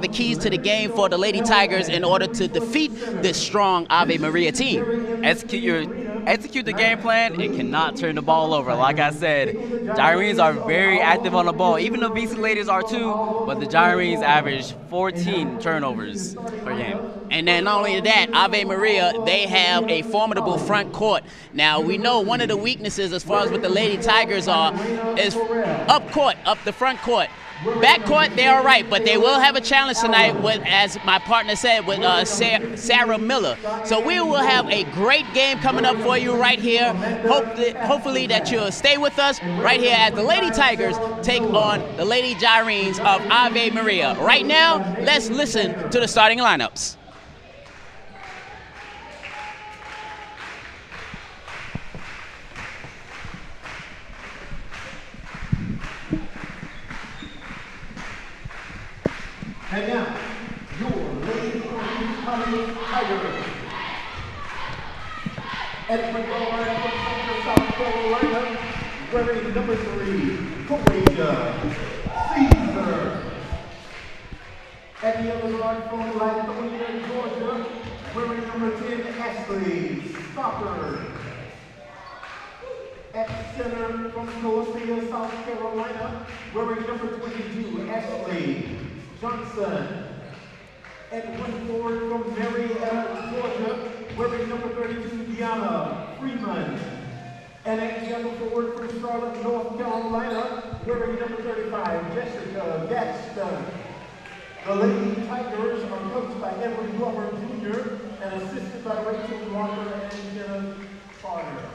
the keys to the game for the Lady Tigers in order to defeat this strong Ave Maria team? Execute the game plan and cannot turn the ball over. Like I said, Gyrenes are very active on the ball. Even the BC Ladies are too, but the Gyrenes average 14 turnovers per game. And then not only that, Ave Maria, they have a formidable front court. Now, we know one of the weaknesses as far as what the Lady Tigers are is up court, up the front court. Back court, they're all right, but they will have a challenge tonight with, as my partner said, with Sarah Miller. So we will have a great game coming up for you right here. Hopefully that you'll stay with us right here as the Lady Tigers take on the Lady Gyrenes of Ave Maria. Right now, let's listen to the starting lineups. And now, your Lady Tigers. At point guard from Central South Carolina, wearing number 3, Voorhees, Caesar. At the other guard from Lithonia, Georgia, wearing number 10, Ashley Stockard. At center from Columbia, South Carolina, wearing number 22, Ashley Johnson. And one forward from Marietta, Georgia, wearing number 32, Deanna Freeman. And at the other forward from Charlotte, North Carolina, wearing number 35, Jessica Gadsden. The Lady Tigers are coached by Edward Glover Jr. and assisted by Rachel Walker and Jenna Carter.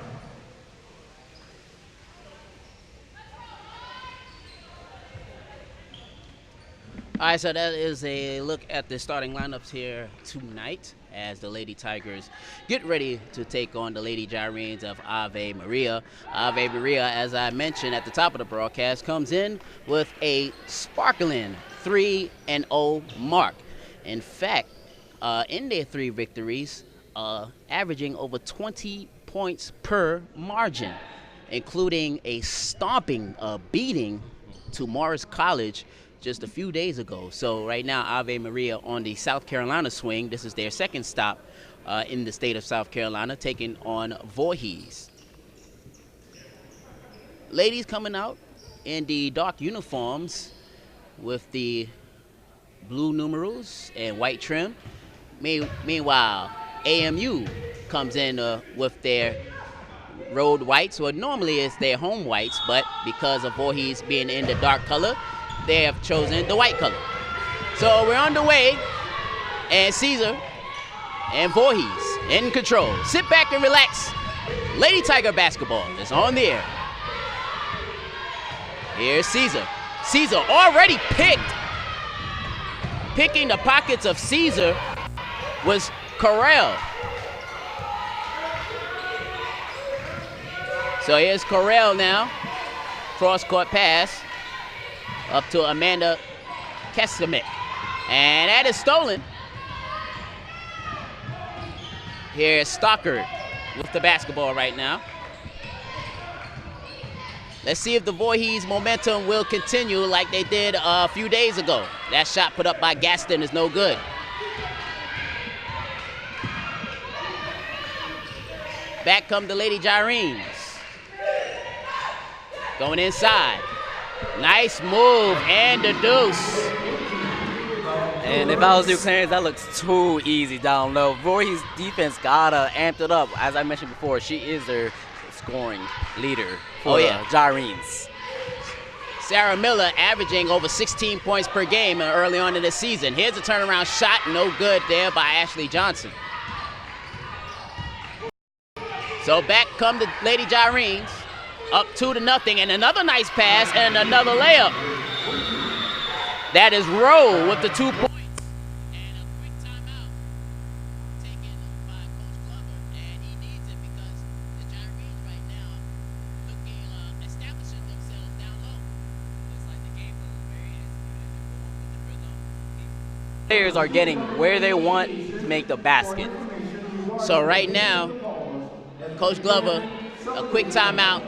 All right, so that is a look at the starting lineups here tonight as the Lady Tigers get ready to take on the Lady Gyrenes of Ave Maria. Ave Maria, as I mentioned at the top of the broadcast, comes in with a sparkling 3-0 mark. In fact, in their 3 victories, averaging over 20 points per margin, including a stomping beating to Morris College just a few days ago. So right now, Ave Maria on the South Carolina swing. This is their second stop in the state of South Carolina, taking on Voorhees. Ladies coming out in the dark uniforms with the blue numerals and white trim. Meanwhile, AMU comes in with their road whites, or normally it's their home whites, but because of Voorhees being in the dark color, they have chosen the white color. So we're on the way, and Caesar and Voorhees in control. Sit back and relax. Lady Tiger basketball is on the air. Here's Caesar. Caesar already picked. Picking the pockets of Caesar was Correll. So here's Correll now. Cross-court pass up to Amanda Kesamick. And that is stolen. Here's Stockard with the basketball right now. Let's see if the Voorhees momentum will continue like they did a few days ago. That shot put up by Gaston is no good. Back come the Lady Gyrenes. Going inside. Nice move and the deuce. And if I was New Clarence, that looks too easy down low. Voorhees' defense gotta amp it up. As I mentioned before, she is their scoring leader for the Gyrenes. Sarah Miller averaging over 16 points per game early on in the season. Here's a turnaround shot, no good there by Ashley Johnson. So back come the Lady Gyrenes, up 2-0, and another nice pass and another layup. That is Rowe with the 2 points. And a quick timeout taken by Coach Glover, and he needs it because the Gyrenes right now establishing themselves down low. Looks like the game was very executed with the rhythm. Players are getting where they want to make the basket. So right now, Coach Glover, a quick timeout.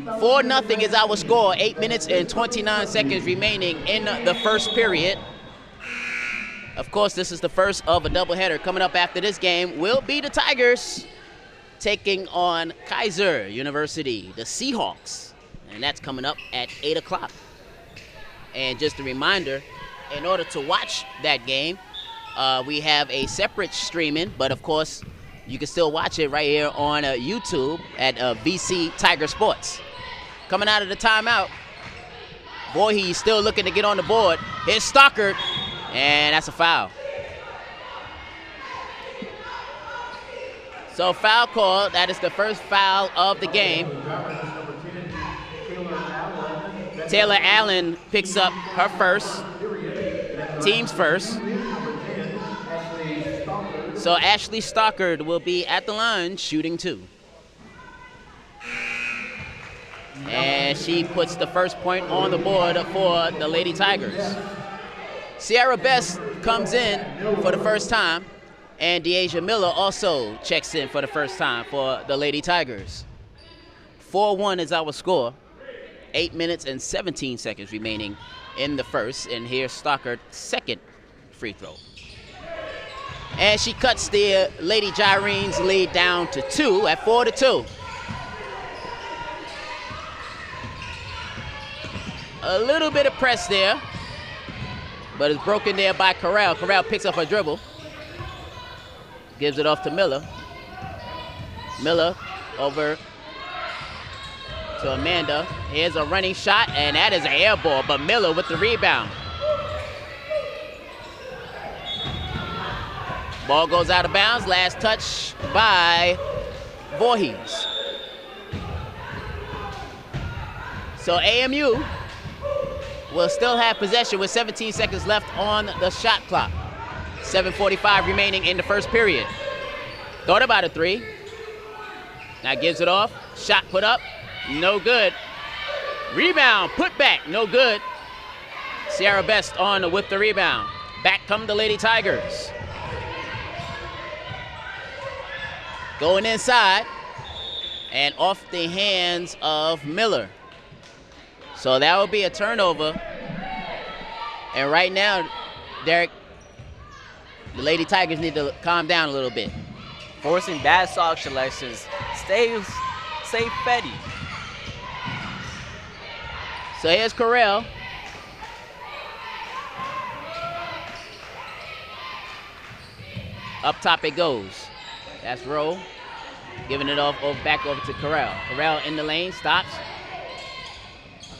4-0 is our score. 8 minutes and 29 seconds remaining in the first period. Of course, this is the first of a doubleheader. Coming up after this game will be the Tigers taking on Kaiser University, the Seahawks. And that's coming up at 8 o'clock. And just a reminder, in order to watch that game, we have a separate streaming, but of course, you can still watch it right here on YouTube at VC Tiger Sports. Coming out of the timeout, Voorhees still looking to get on the board. Here's Stockard, and that's a foul. So foul call. That is the first foul of the game. Taylor Allen picks up her first, team's first. So Ashley Stockard will be at the line shooting 2. And she puts the first point on the board for the Lady Tigers. Sierra Best comes in for the first time, and Deasia Miller also checks in for the first time for the Lady Tigers. 4-1 is our score. 8 minutes and 17 seconds remaining in the first, and here's Stockard's second free throw. And she cuts the Lady Gyrene's lead down to 2 at 4-2. A little bit of press there, but it's broken there by Corral. Corral picks up her dribble, gives it off to Miller. Miller over to Amanda. Here's a running shot, and that is an air ball, but Miller with the rebound. Ball goes out of bounds. Last touch by Voorhees. So AMU will still have possession with 17 seconds left on the shot clock. 7:45 remaining in the first period. Thought about a 3. Now gives it off. Shot put up. No good. Rebound put back. No good. Sierra Best on with the rebound. Back come the Lady Tigers. Going inside and off the hands of Miller. So that will be a turnover. And right now, Derek, the Lady Tigers need to calm down a little bit. Forcing bad sock selections. Stay fetty. So here's Corral. Up top it goes. That's Rowe. Giving it off back over to Corral. Corral in the lane, stops.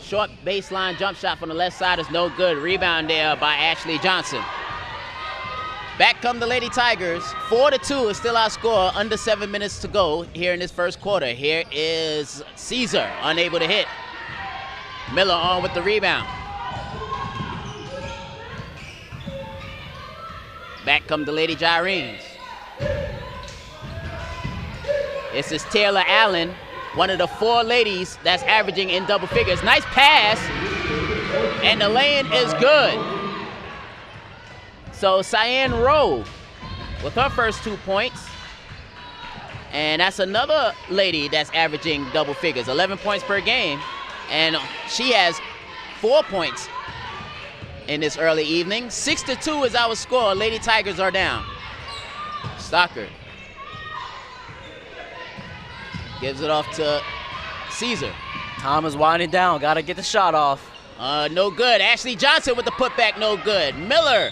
Short baseline jump shot from the left side is no good. Rebound there by Ashley Johnson. Back come the Lady Tigers. 4-2 is still our score. Under 7 minutes to go here in this first quarter. Here is Caesar, unable to hit. Miller on with the rebound. Back come the Lady Gyrenes. This is Taylor Allen, one of the 4 ladies that's averaging in double figures. Nice pass, and the lane is good. So Cyan Rowe with her first 2 points. And that's another lady that's averaging double figures, 11 points per game. And she has 4 points in this early evening. 6-2 is our score. Lady Tigers are down. Stockard gives it off to Caesar. Time is winding down. Got to get the shot off. No good. Ashley Johnson with the putback, no good. Miller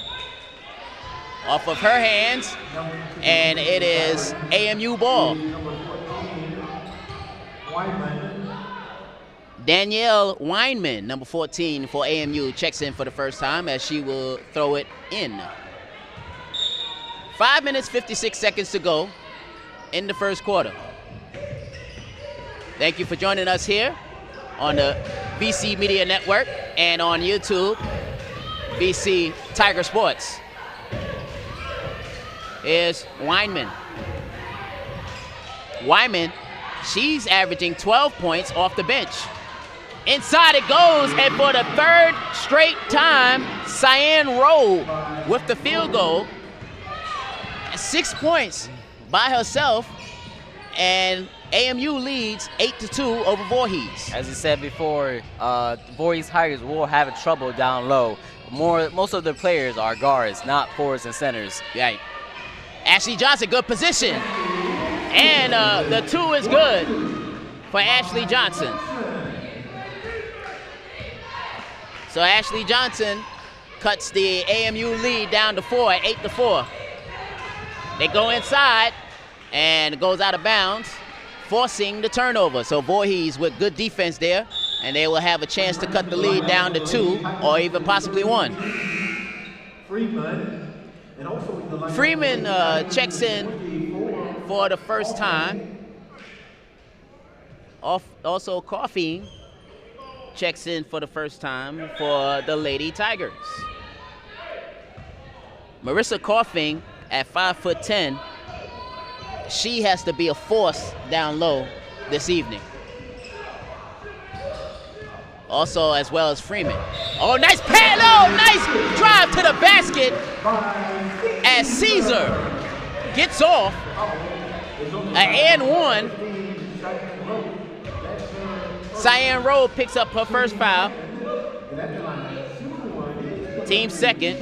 off of her hands, and it is AMU ball. Danielle Weinman, number 14 for AMU, checks in for the first time as she will throw it in. 5 minutes, 56 seconds to go in the first quarter. Thank you for joining us here on the VC Media Network and on YouTube, VC Tiger Sports. Here's Weinman. Weinman, she's averaging 12 points off the bench. Inside it goes, and for the 3rd straight time, Cyan Rowe with the field goal. 6 points by herself, and AMU leads 8-2 over Voorhees. As I said before, Voorhees Tigers will have trouble down low. most of the players are guards, not forwards and centers. Right. Ashley Johnson, good position. And the 2 is good for Ashley Johnson. So Ashley Johnson cuts the AMU lead down to 4 at 8-4. They go inside and it goes out of bounds, forcing the turnover. So Voorhees with good defense there, and they will have a chance to cut the lead down to 2 or even possibly 1. Freeman checks in for the first time. Also, Coffee checks in for the first time for the Lady Tigers. Marissa Coughing at 5'10", she has to be a force down low this evening. Also, as well as Freeman. Oh, nice pad! Oh, nice drive to the basket as Caesar gets off. An and 1. Cyan Rowe picks up her first foul. Team second.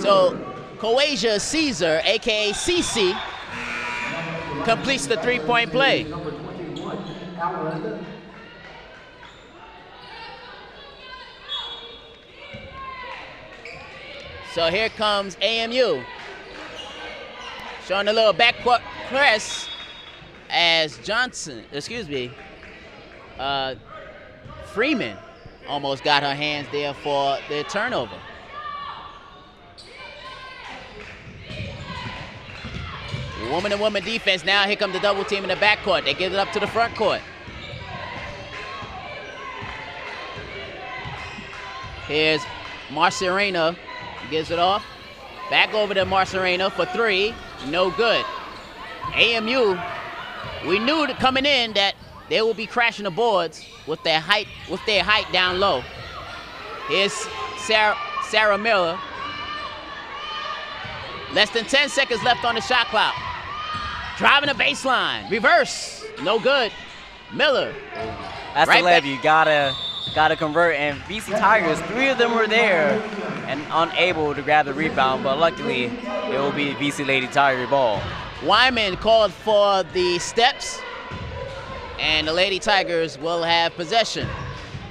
So Coasia Caesar, aka CC, completes the 3-point play. So here comes AMU. Showing a little backcourt press as Freeman almost got her hands there for the turnover. Woman-to-woman defense now. Here comes the double team in the backcourt. They give it up to the front court. Here's Marciarena, gives it off. Back over to Marciarena for 3. No good. AMU, we knew coming in that they will be crashing the boards with their height down low. Here's Sarah Miller. Less than 10 seconds left on the shot clock. Driving the baseline. Reverse. No good. Miller. That's right the lev. You gotta convert. And BC Tigers, 3 of them were there and unable to grab the rebound, but luckily it will be BC Lady Tiger ball. Wyman called for the steps, and the Lady Tigers will have possession.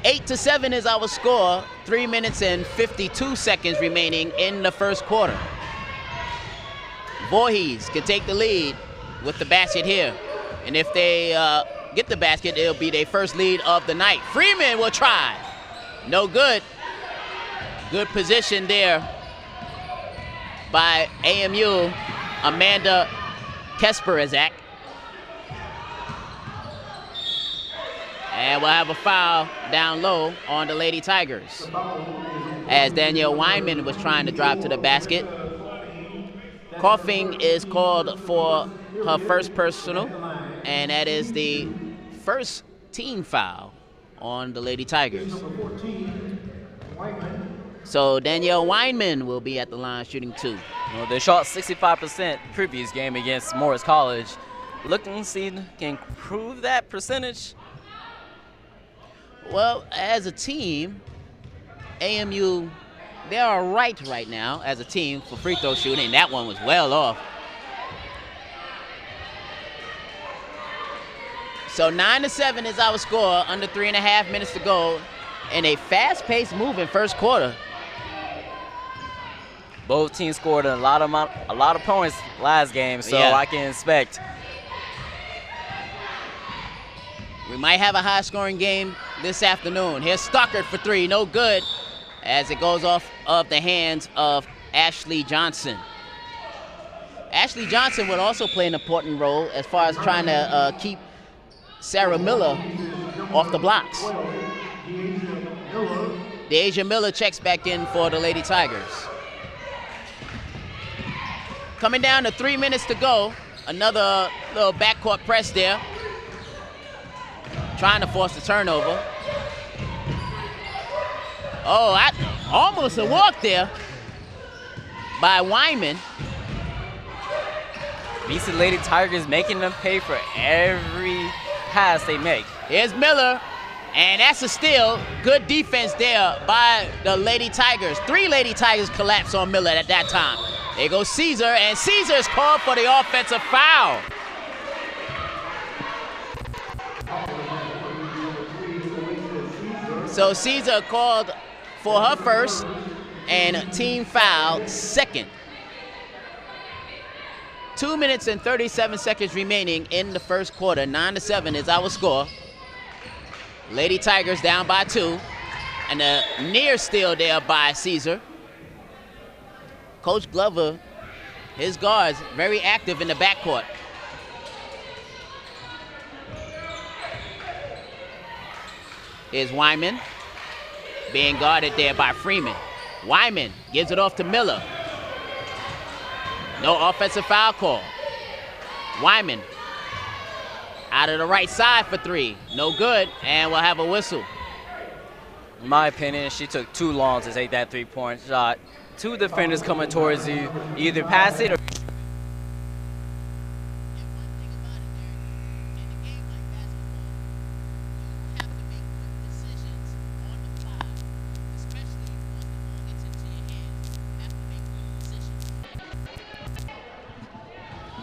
8-7 is our score. 3 minutes and 52 seconds remaining in the first quarter. Voorhees can take the lead with the basket here. And if they get the basket, it'll be their first lead of the night. Freeman will try. No good. Good position there by AMU, Amanda Kesperazak. And we'll have a foul down low on the Lady Tigers as Danielle Weinman was trying to drive to the basket. Coughing is called for her first personal, and that is the first team foul on the Lady Tigers. So Danielle Weinman will be at the line shooting 2. Well, they shot 65% previous game against Morris College. Looking to see can improve that percentage. Well, as a team, AMU, they are right now as a team for free throw shooting. That one was well off. So 9-7 is our score, under 3.5 minutes to go in a fast-paced moving first quarter. Both teams scored a lot of points last game, so yeah. I can expect. We might have a high-scoring game this afternoon. Here's Stockard for 3, no good, as it goes off of the hands of Ashley Johnson. Ashley Johnson would also play an important role as far as trying to keep Sarah Miller off the blocks. Deja Miller checks back in for the Lady Tigers. Coming down to 3 minutes to go. Another little backcourt press there. Trying to force the turnover. Oh, almost a walk there by Wyman. BC Lady Tigers making them pay for every pass they make. Here's Miller. And that's a steal. Good defense there by the Lady Tigers. 3 Lady Tigers collapse on Miller at that time. There goes Caesar, and Caesar is called for the offensive foul. So Caesar called for her first, and team foul second. 2 minutes and 37 seconds remaining in the first quarter. 9-7 is our score. Lady Tigers down by 2. And a near steal there by Caesar. Coach Glover, his guards, very active in the backcourt. Here's Wyman being guarded there by Freeman. Wyman gives it off to Miller. No offensive foul call. Wyman out of the right side for 3. No good, and we'll have a whistle. In my opinion, she took too long to take that three-point shot. 2 defenders coming towards you. Either pass it or...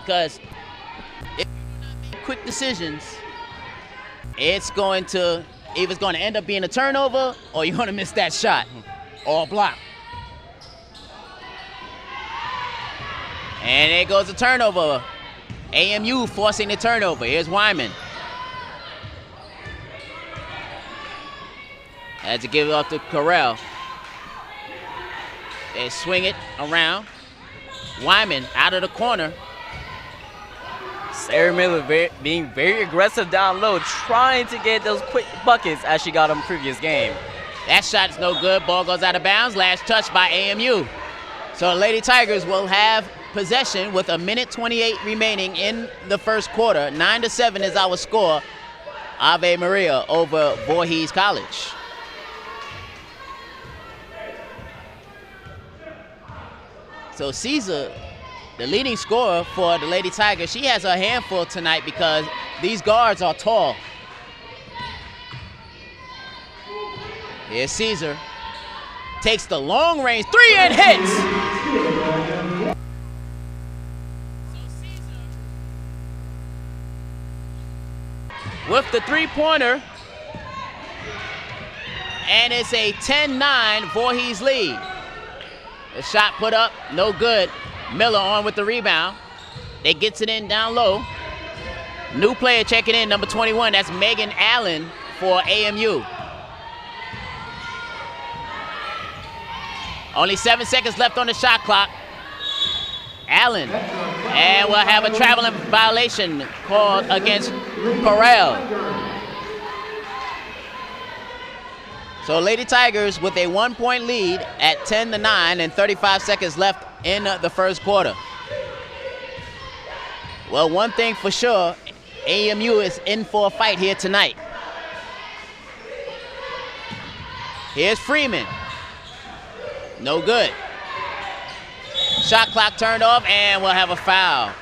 Because if you do not make quick decisions, it's going to end up being a turnover, or you're going to miss that shot or a block. And there goes a turnover. AMU forcing the turnover. Here's Wyman. Had to give it up to Carell. They swing it around. Wyman out of the corner. Sarah Miller being very aggressive down low, trying to get those quick buckets as she got them previous game. That shot's no good. Ball goes out of bounds. Last touch by AMU. So Lady Tigers will have possession with 1:28 remaining in the first quarter. 9-7 is our score. Ave Maria over Voorhees College. So Caesar, the leading scorer for the Lady Tigers, she has a handful tonight because these guards are tall. Here's Caesar. Takes the long range 3 and hits. So Caesar with the 3-pointer. And it's a 10-9 Voorhees lead. The shot put up, no good. Miller on with the rebound. They gets it in down low. New player checking in, number 21. That's Megan Allen for AMU. Only 7 seconds left on the shot clock. Allen. And we'll have a traveling violation called against Corral. So Lady Tigers with a 1-point lead at 10-9 and 35 seconds left in the first quarter. Well, one thing for sure, AMU is in for a fight here tonight. Here's Freeman. No good. Shot clock turned off, and we'll have a foul.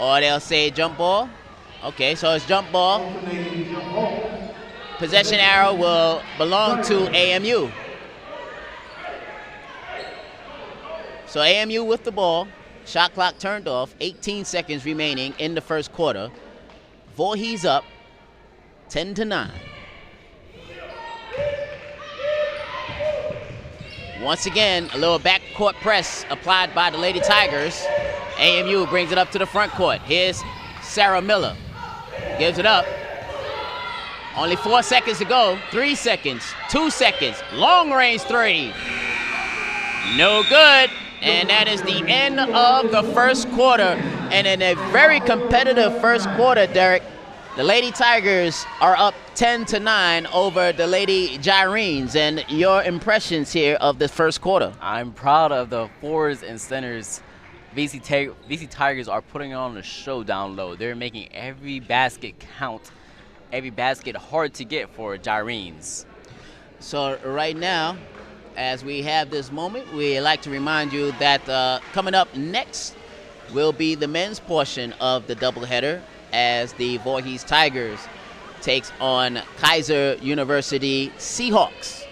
Or they'll say jump ball. Okay, so it's jump ball. Possession arrow will belong to AMU. So AMU with the ball. Shot clock turned off. 18 seconds remaining in the first quarter. Voorhees up 10-9. Once again, a little backcourt press applied by the Lady Tigers. AMU brings it up to the front court. Here's Sarah Miller. Gives it up. Only 4 seconds to go. 3 seconds. 2 seconds. Long range 3. No good. And that is the end of the first quarter. And in a very competitive first quarter, Derek, the Lady Tigers are up 10-9 over the Lady Gyrenes. And your impressions here of the first quarter? I'm proud of the forwards and centers. VC Tigers are putting on a show down low. They're making every basket count. Every basket hard to get for Gyrenes. So right now, as we have this moment, we like to remind you that coming up next will be the men's portion of the doubleheader as the Voorhees Tigers takes on Kaiser University Seahawks.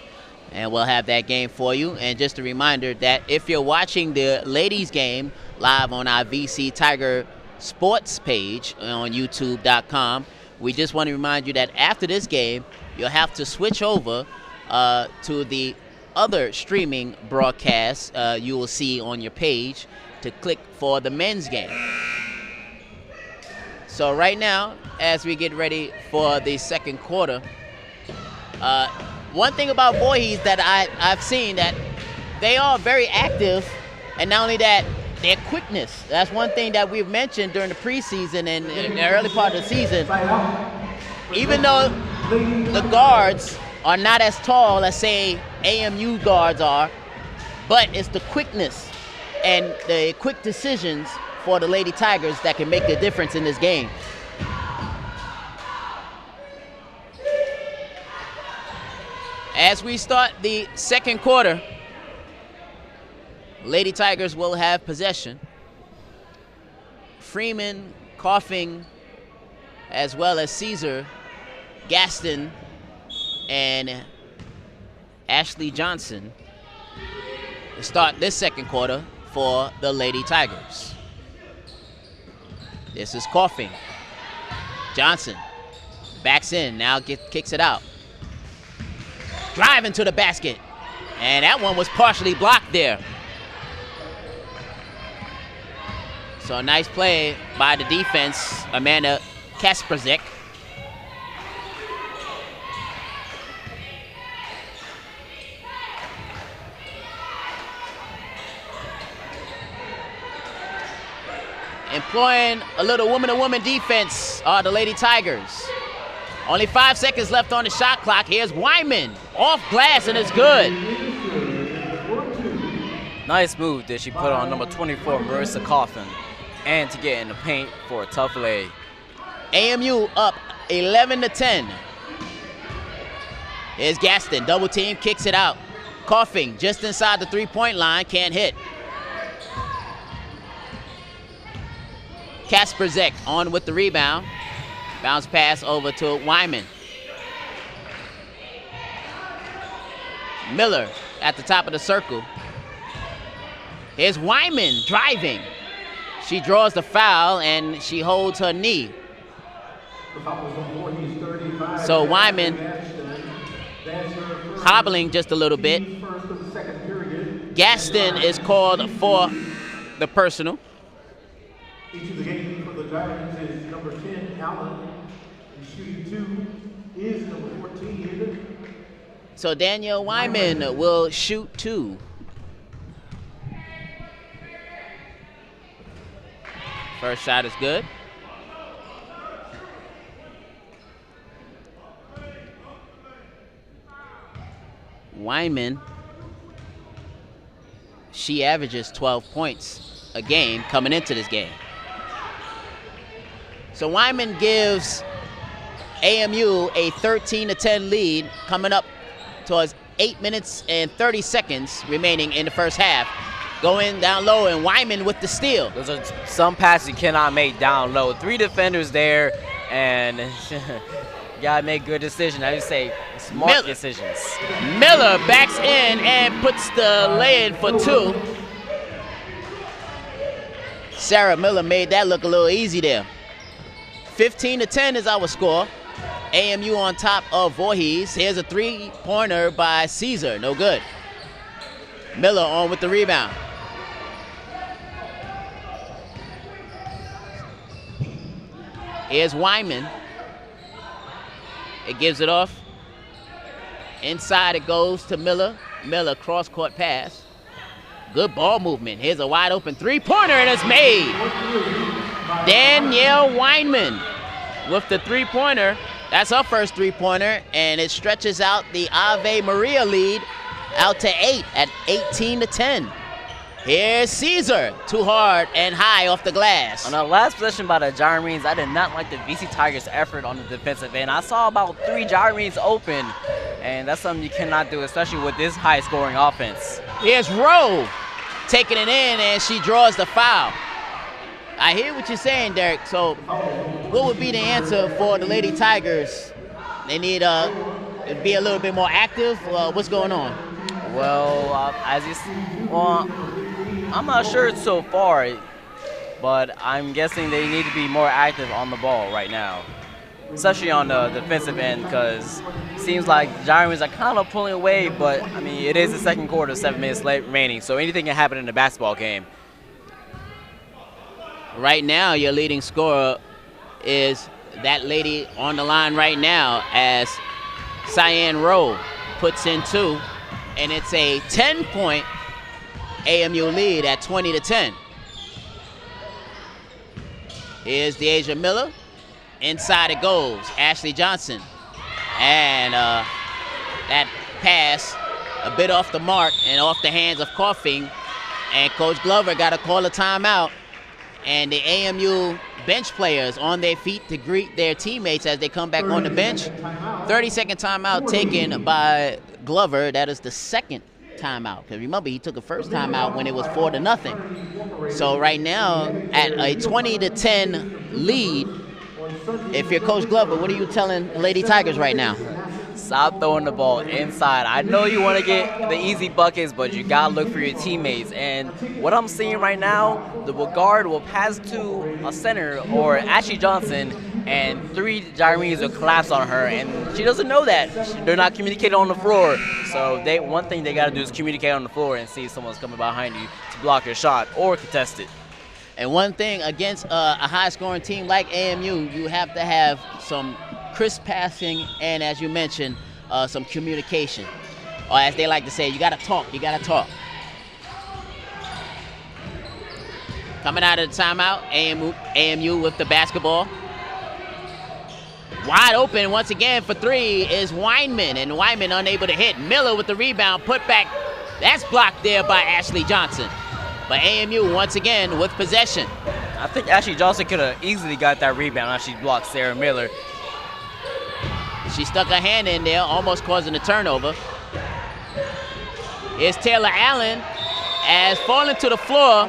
And we'll have that game for you. And just a reminder that if you're watching the ladies game live on our VC Tiger Sports page on youtube.com, we just want to remind you that after this game, you'll have to switch over to the other streaming broadcast you will see on your page to click for the men's game. So right now, as we get ready for the second quarter, one thing about Voorhees that I've seen that they are very active, and not only that, their quickness. That's one thing that we've mentioned during the preseason and in the early part of the season. Even though the guards are not as tall as, say, AMU guards are, but it's the quickness and the quick decisions for the Lady Tigers that can make the difference in this game. As we start the second quarter, Lady Tigers will have possession. Freeman, Coughing, as well as Caesar, Gaston, and Ashley Johnson to start this second quarter for the Lady Tigers. This is Coughing. Johnson backs in, now kicks it out. Driving to the basket. And that one was partially blocked there. So a nice play by the defense, Amanda Kasperzek. Employing a little woman-to-woman defense are the Lady Tigers. Only 5 seconds left on the shot clock. Here's Wyman off glass, and it's good. Nice move that she put on number 24, Marissa Coffin, and to get in the paint for a tough lay. AMU up 11-10. Here's Gaston, double team, kicks it out. Coughing just inside the three-point line, can't hit. Kasperzek on with the rebound. Bounce pass over to Wyman. Miller at the top of the circle. Here's Wyman driving. She draws the foul and she holds her knee. So Wyman hobbling just a little bit. Gaston is called for the personal. Each of the game for the Dragons is number 10, Allen. And shooting 2 is number 14. So Danielle Wyman will shoot 2. First shot is good. Wyman, she averages 12 points a game coming into this game. So Wyman gives AMU a 13-10 lead coming up towards 8 minutes and 30 seconds remaining in the first half. Going down low, and Wyman with the steal. Those are some passes you cannot make down low. 3 defenders there, and you gotta make good decisions. I would say smart decisions. Miller backs in and puts the lay-in for 2. Sarah Miller made that look a little easy there. 15-10 is our score. AMU on top of Voorhees. Here's a three-pointer by Caesar. No good. Miller on with the rebound. Here's Wyman. It gives it off. Inside it goes to Miller. Miller cross-court pass. Good ball movement. Here's a wide open three-pointer, and it's made. Danielle Wyman with the three-pointer. That's her first three-pointer, and it stretches out the Ave Maria lead out to 8 at 18-10. Here's Caesar, too hard and high off the glass. On the last possession by the Gyrenes, I did not like the VC Tigers' effort on the defensive end. I saw about 3 Gyrenes open, and that's something you cannot do, especially with this high-scoring offense. Here's Rowe taking it in, and she draws the foul. I hear what you're saying, Derek. So what would be the answer for the Lady Tigers They need to be a little bit more active. What's going on? Well, well, I'm not sure so far, but I'm guessing they need to be more active on the ball right now, especially on the defensive end, because it seems like the Giants are kind of pulling away, but, I mean, it is the second quarter, 7 minutes remaining, so anything can happen in a basketball game. Right now, your leading scorer is that lady on the line right now as Cyan Rowe puts in 2, and it's a 10-point AMU lead at 20-10. Here's Deasia Miller. Inside it goes. Ashley Johnson. And that pass a bit off the mark and off the hands of Coughing. And Coach Glover got to call a timeout. And the AMU bench players on their feet to greet their teammates as they come back on the bench. 30-second timeout taken by Glover. That is the second timeout. Because remember, he took a first timeout when it was 4-0. So right now, at a 20-10 lead, if you're Coach Glover, what are you telling Lady Tigers right now? Stop throwing the ball inside. I know you want to get the easy buckets, but you got to look for your teammates. And what I'm seeing right now, the guard will pass to a center or Ashley Johnson, and 3 Gyrenes will collapse on her, and she doesn't know that. They're not communicating on the floor. So one thing they got to do is communicate on the floor and see if someone's coming behind you to block your shot or contest it. And one thing against a high-scoring team like AMU, you have to have some crisp passing and, as you mentioned, some communication. Or as they like to say, you got to talk. You got to talk. Coming out of the timeout, AMU with the basketball. Wide open once again for 3 is Weinman, and Weinman unable to hit. Miller with the rebound, put back. That's blocked there by Ashley Johnson. But AMU once again with possession. I think Ashley Johnson could have easily got that rebound as she blocked Sarah Miller. She stuck her hand in there, almost causing a turnover. Here's Taylor Allen. As falling to the floor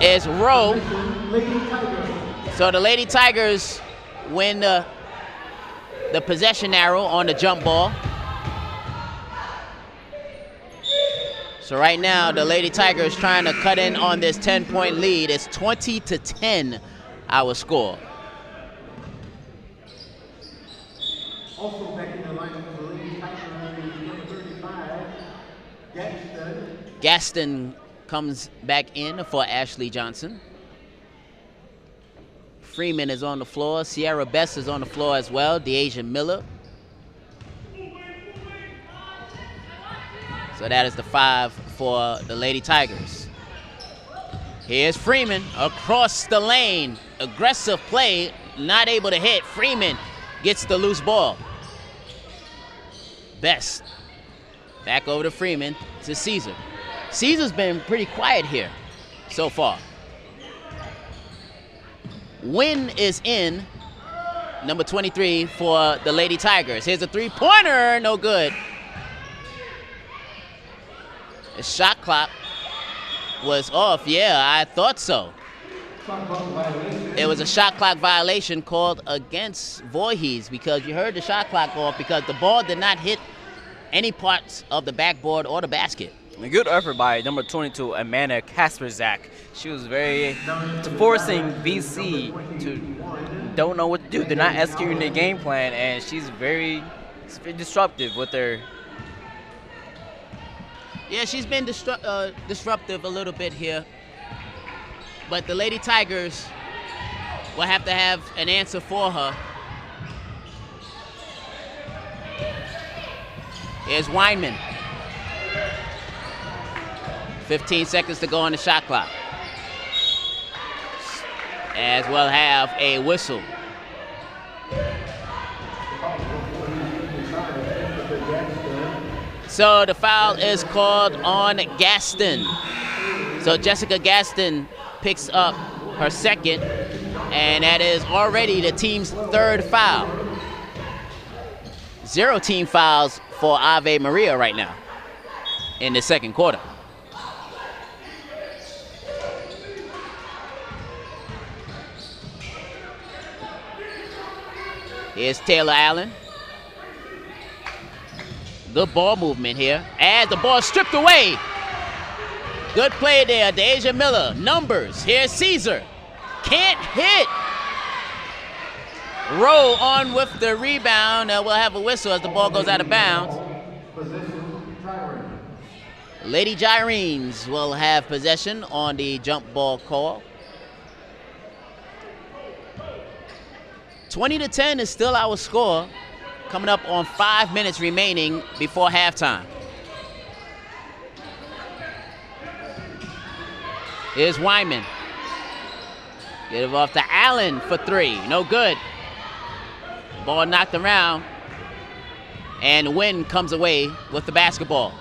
is Rowe. So the Lady Tigers win the possession arrow on the jump ball. So right now, the Lady Tigers trying to cut in on this 10-point lead. It's 20-10, our score. Also back in the lineup for the Lady Tigers is number 35, Gaston. Gaston comes back in for Ashley Johnson. Freeman is on the floor. Sierra Best is on the floor as well. Deasia Miller. So that is the 5 for the Lady Tigers. Here's Freeman across the lane. Aggressive play, not able to hit. Freeman gets the loose ball. Best. Back over to Freeman to Caesar. Caesar's been pretty quiet here so far. Win is in, number 23 for the Lady Tigers. Here's a 3-pointer, no good. The shot clock was off. Yeah, I thought so. It was a shot clock violation called against Voorhees because you heard the shot clock off because the ball did not hit any parts of the backboard or the basket. A good effort by number 22, Amanda Kasperzak. She was very forcing VC to don't know what to do. They're not executing their game plan, and she's very disruptive with her. Yeah, she's been disruptive a little bit here. But the Lady Tigers will have to have an answer for her. Here's Weinman. 15 seconds to go on the shot clock. As we'll have a whistle. So the foul is called on Gaston. So Jessica Gaston picks up her second, and that is already the team's third foul. 0 team fouls for Ave Maria right now in the second quarter. Here's Taylor Allen. Good ball movement here. As the ball stripped away. Good play there, Deja Miller. Numbers. Here's Caesar. Can't hit. Rowe on with the rebound. We'll have a whistle as the ball goes out of bounds. Lady Gyrenes will have possession on the jump ball call. 20-10 is still our score, coming up on 5 minutes remaining before halftime. Here's Wyman. Get it off to Allen for 3. No good. Ball knocked around. And Wynn comes away with the basketball.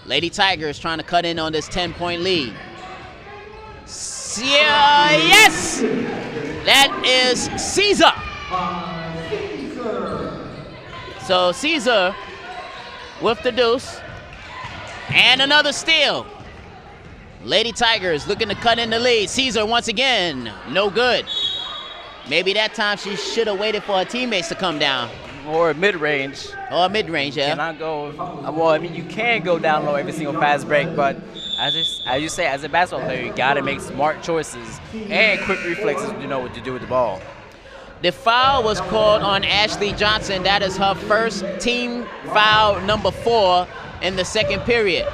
Lady Tigers trying to cut in on this 10-point lead. Yes! That is Caesar. So Caesar with the deuce. And another steal. Lady Tigers looking to cut in the lead. Caesar once again, no good. Maybe that time she should have waited for her teammates to come down. Or mid-range. Or mid-range, yeah. Cannot go, well, I mean, you can go down low every single fast break, but as you say, as a basketball player, you got to make smart choices and quick reflexes to know what to do with the ball. The foul was called on Ashley Johnson. That is her first team foul number 4 in the second period.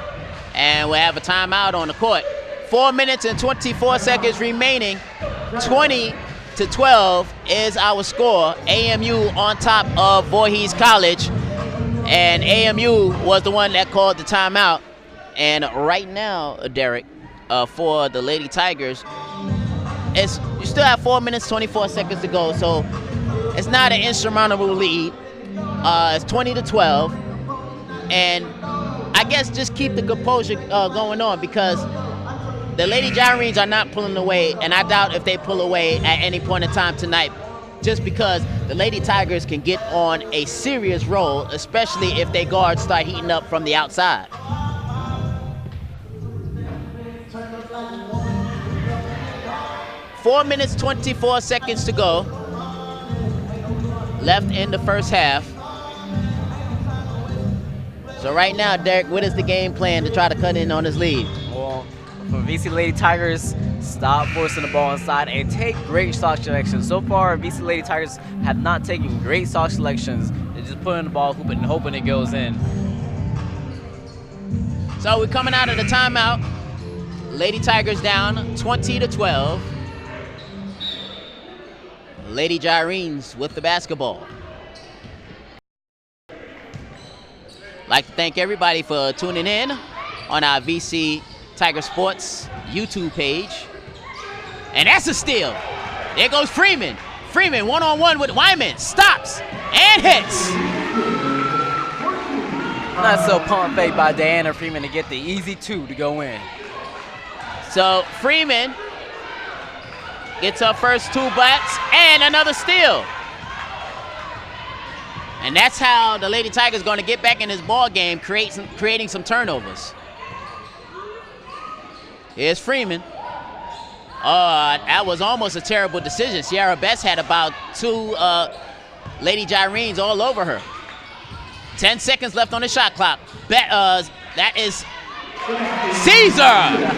And we'll have a timeout on the court. 4 minutes and 24 seconds remaining. 20-12 is our score. AMU on top of Voorhees College. And AMU was the one that called the timeout. And right now, Derek, for the Lady Tigers, you still have 4 minutes, 24 seconds to go. So it's not an insurmountable lead. It's 20-12. And I guess just keep the composure going on, because the Lady Gyrenes are not pulling away, and I doubt if they pull away at any point in time tonight, just because the Lady Tigers can get on a serious roll, especially if their guards start heating up from the outside. Four minutes, 24 seconds to go left in the first half. So right now, Derek, what is the game plan to try to cut in on this lead? Well, for VC Lady Tigers, stop forcing the ball inside and take great shot selections. So far, VC Lady Tigers have not taken great shot selections. They're just putting the ball, hooping, and hoping it goes in. So we're coming out of the timeout. Lady Tigers down 20-12. Lady Gyrenes with the basketball. Like to thank everybody for tuning in on our VC Tiger Sports YouTube page. And that's a steal. There goes Freeman. Freeman one-on-one with Wyman. Stops and hits. Not so pump fake by Diana Freeman to get the easy 2 to go in. So Freeman gets her first 2 bats and another steal. And that's how the Lady Tigers going to get back in this ball game, creating some turnovers. Here's Freeman. That was almost a terrible decision. Sierra Best had about 2 Lady Gyrenes all over her. 10 seconds left on the shot clock. That is Caesar.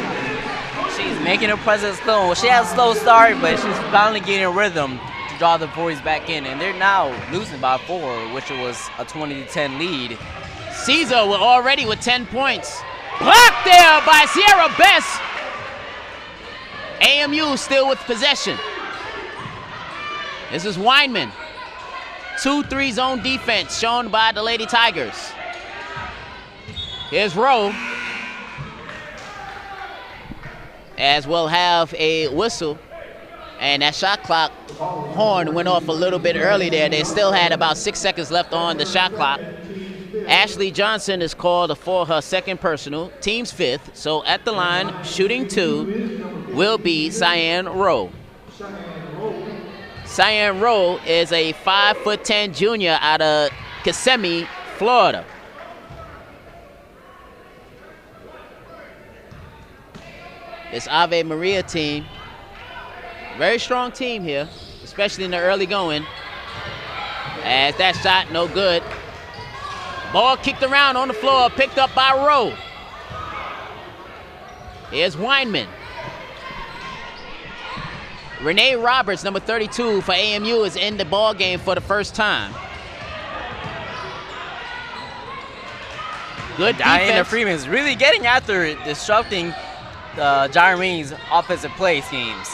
She's making her presence known. She had a slow start, but she's finally getting a rhythm to draw the boys back in. And they're now losing by 4, which was a 20-10 lead. Caesar already with 10 points. Blocked there by Sierra Best. AMU still with possession. This is Weinman. 2-3 zone defense shown by the Lady Tigers. Here's Rowe. As we'll have a whistle. And that shot clock horn went off a little bit early there. They still had about 6 seconds left on the shot clock. Ashley Johnson is called for her second personal, team's 5th. So at the line, shooting 2, will be Cyan Rowe. Cyan Rowe is a 5'10" junior out of Kissimmee, Florida. This Ave Maria team, very strong team here, especially in the early going. As that shot, no good. Ball kicked around on the floor, picked up by Rowe. Here's Weinman. Renee Roberts, number 32 for AMU, is in the ball game for the first time. Good Diana defense. Freeman is really getting after it, disrupting the Gyrene's offensive play schemes.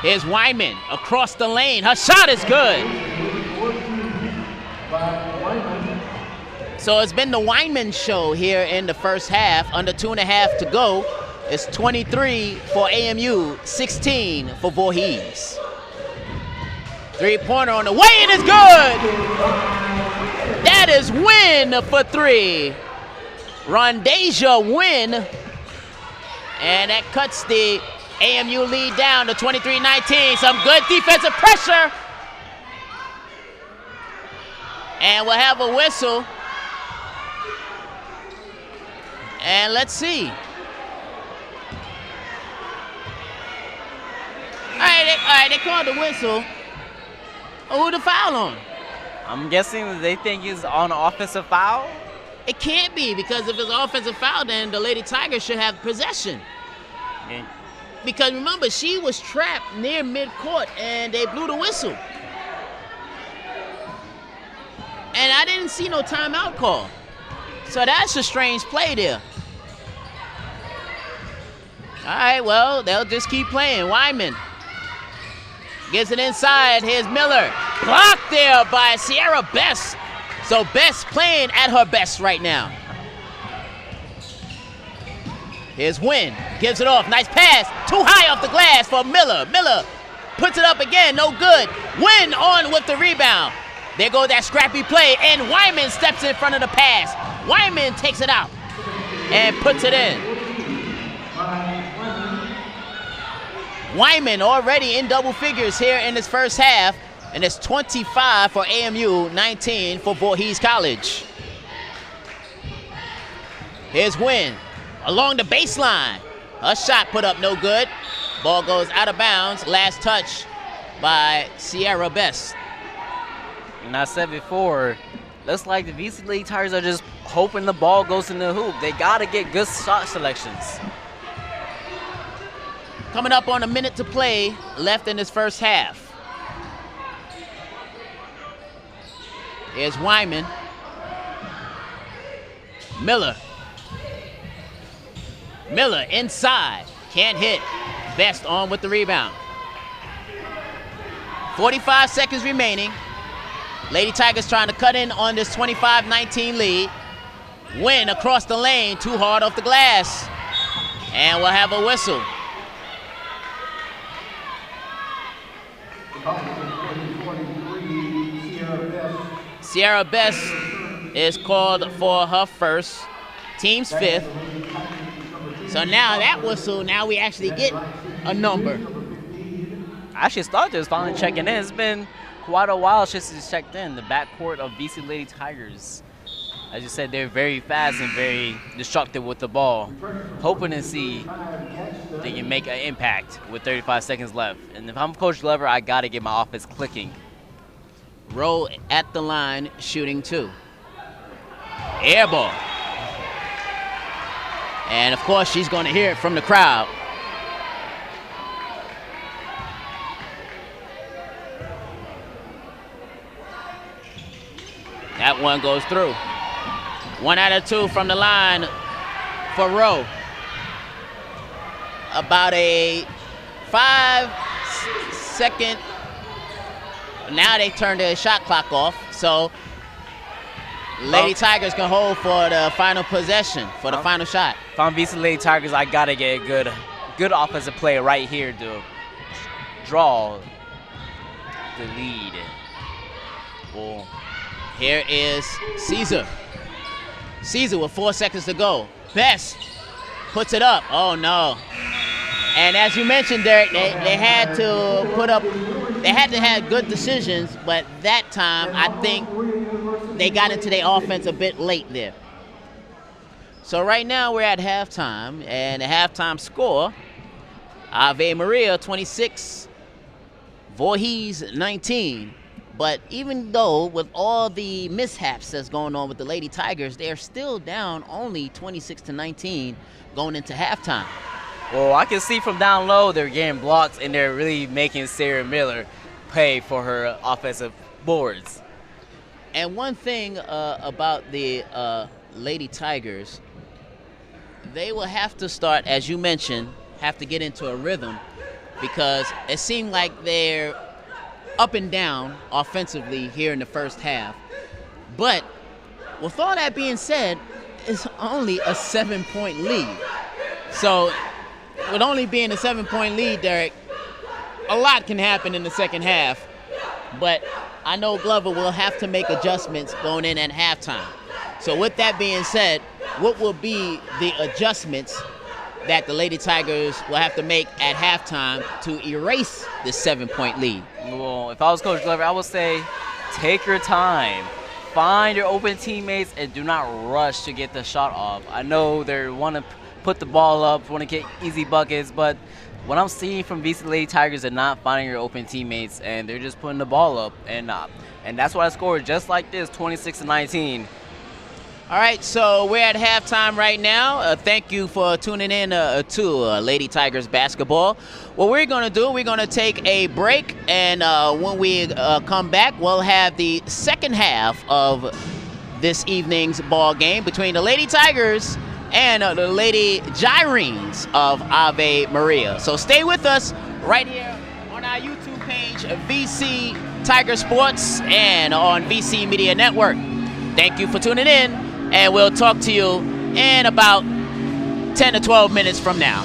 Here's Weinman across the lane. Her shot is good. So it's been the Weinman show here in the first half. Under 2.5 to go. It's 23 for AMU, 16 for Voorhees. Three-pointer on the way, and it's good! That is Wynn for three. Rondasia Wynn. And that cuts the AMU lead down to 23-19. Some good defensive pressure. And we'll have a whistle. And let's see. All right, they called the whistle. Who the foul on? I'm guessing that they think he's on an offensive foul. It can't be, because if it's offensive foul, then the Lady Tigers should have possession. Okay. Because remember, she was trapped near midcourt, and they blew the whistle. And I didn't see no timeout call. So that's a strange play there. All right, well, they'll just keep playing. Wyman gets it inside. Here's Miller. Blocked there by Sierra Best. So Best playing at her best right now. Here's Wynn. Gives it off. Nice pass. Too high off the glass for Miller. Miller puts it up again. No good. Wynn on with the rebound. There goes that scrappy play, and Wyman steps in front of the pass. Wyman takes it out and puts it in. Wyman already in double figures here in this first half, and it's 25 for AMU, 19 for Voorhees College. Here's Wynn along the baseline. A shot put up no good. Ball goes out of bounds. Last touch by Sierra Best. And I said before, looks like the VC Lady Tigers are just hoping the ball goes in the hoop. They got to get good shot selections. Coming up on a minute to play left in this first half. Here's Wyman. Miller. Miller inside. Can't hit. Best on with the rebound. 45 seconds remaining. Lady Tigers trying to cut in on this 25-19 lead. Win across the lane. Too hard off the glass. And we'll have a whistle. Sierra Best is called for her first, team's fifth. So now that whistle, now we actually get a number. I actually started just finally checking in. It's been quite a while since it's checked in. The backcourt of VC Lady Tigers. As you said, they're very fast and very destructive with the ball. Hoping to see if they can make an impact with 35 seconds left. And if I'm Coach Glover, I got to get my offense clicking. Rowe at the line, shooting two. Air ball. And of course, she's going to hear it from the crowd. That one goes through. 1 out of 2 from the line for Rowe. About a 5-second. Now they turned the shot clock off, so Lady Tigers can hold for the final possession, for the final shot. If I'm VC Lady Tigers, I got to get a good offensive play right here to draw the lead. Well, here is Caesar. Caesar with 4 seconds to go. Best puts it up. Oh, no. And as you mentioned, Derek, they had to put up, they had to have good decisions, but that time I think they got into their offense a bit late there. So right now we're at halftime, and the halftime score, Ave Maria 26, Voorhees 19. But even though with all the mishaps that's going on with the Lady Tigers, they're still down only 26-19 going into halftime. Well, I can see from down low they're getting blocks and they're really making Sarah Miller pay for her offensive boards. And one thing about the Lady Tigers, they will have to start, as you mentioned, have to get into a rhythm, because it seemed like they're up and down offensively here in the first half. But with all that being said, it's only a 7-point lead. So with only being a 7-point lead, Derek, a lot can happen in the second half. But I know Glover will have to make adjustments going in at halftime. So with that being said, what will be the adjustments that the Lady Tigers will have to make at halftime to erase this 7-point lead? Well, if I was Coach Glover, I would say take your time. Find your open teammates and do not rush to get the shot off. I know they want to put the ball up, want to get easy buckets, but what I'm seeing from VC Lady Tigers are not finding your open teammates, and they're just putting the ball up. And that's why I scored just like this, 26-19. All right, so we're at halftime right now. Thank you for tuning in to Lady Tigers basketball. What we're going to do, we're going to take a break, and when we come back, we'll have the second half of this evening's ball game between the Lady Tigers and the Lady Gyrenes of Ave Maria. So stay with us right here on our YouTube page, VC Tiger Sports, and on VC Media Network. Thank you for tuning in, and we'll talk to you in about 10 to 12 minutes from now.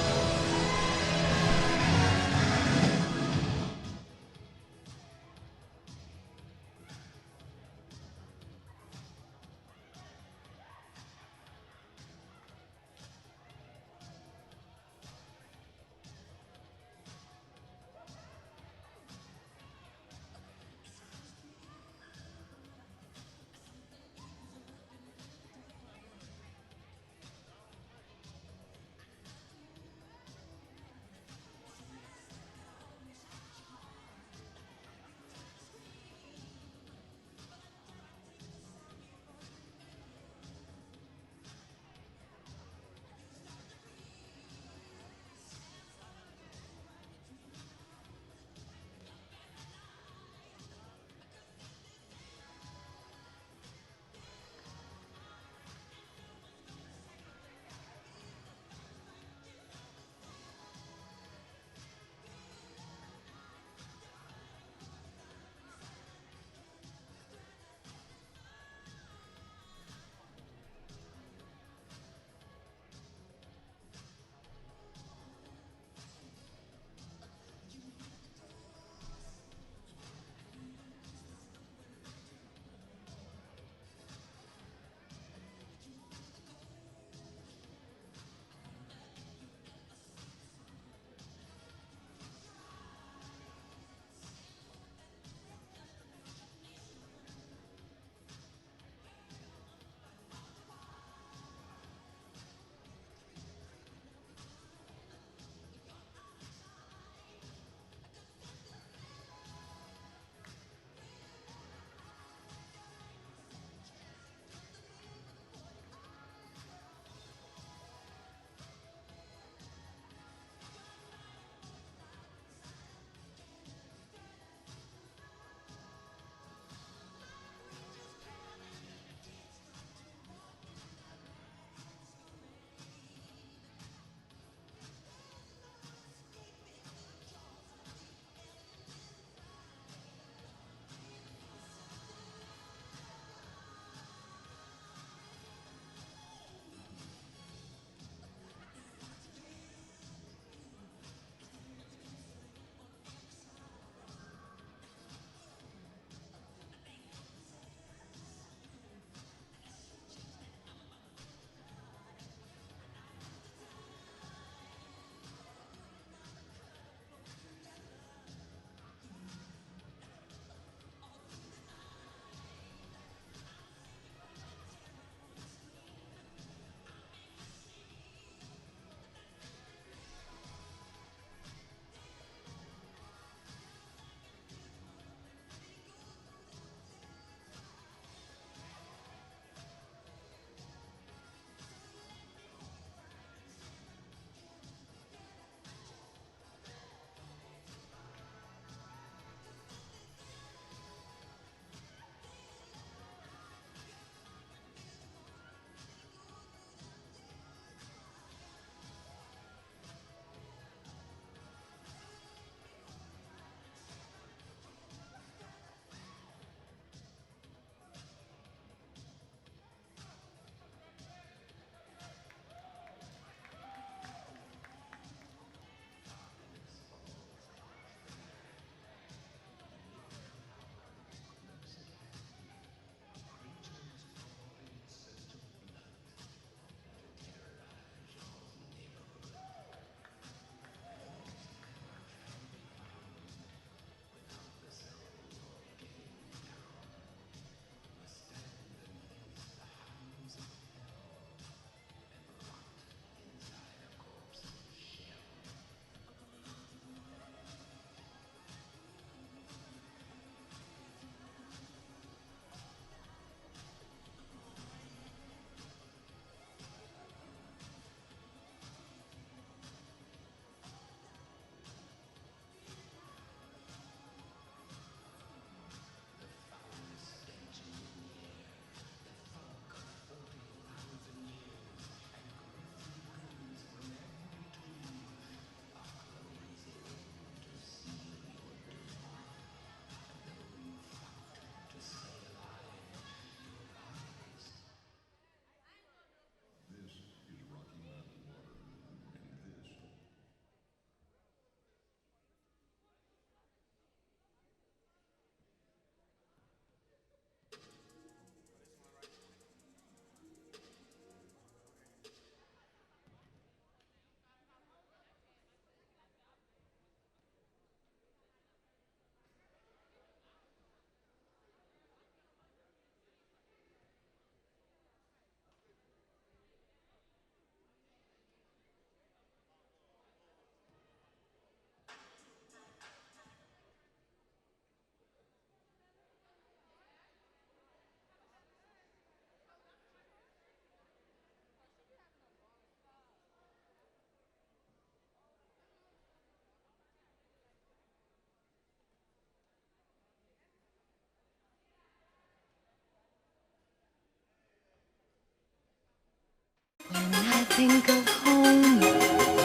think of home,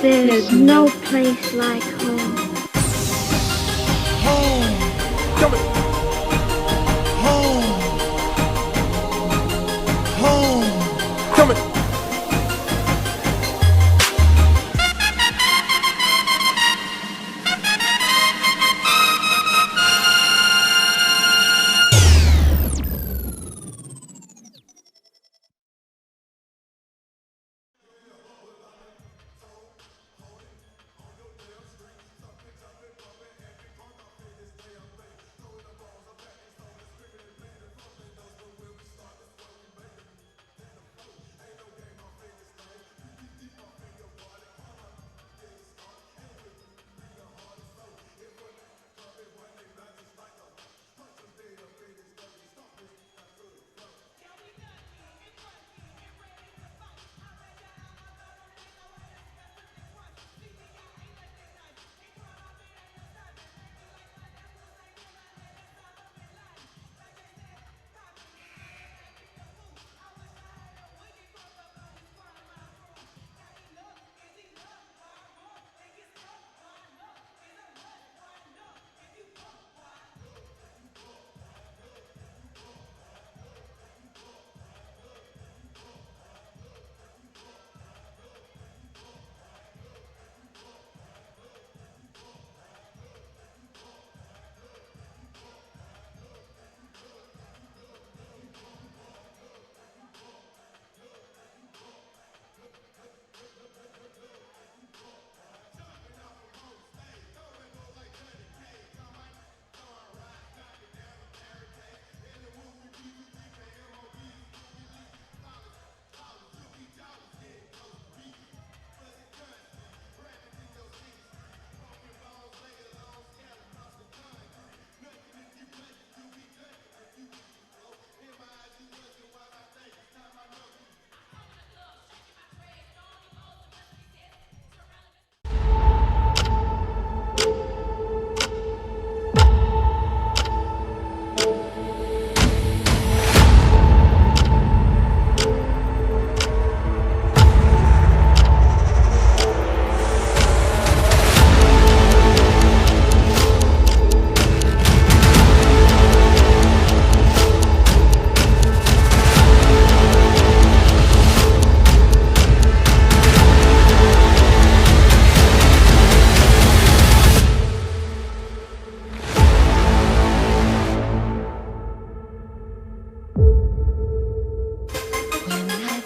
there's no place like home. Home. Coming. Home. Home. Coming.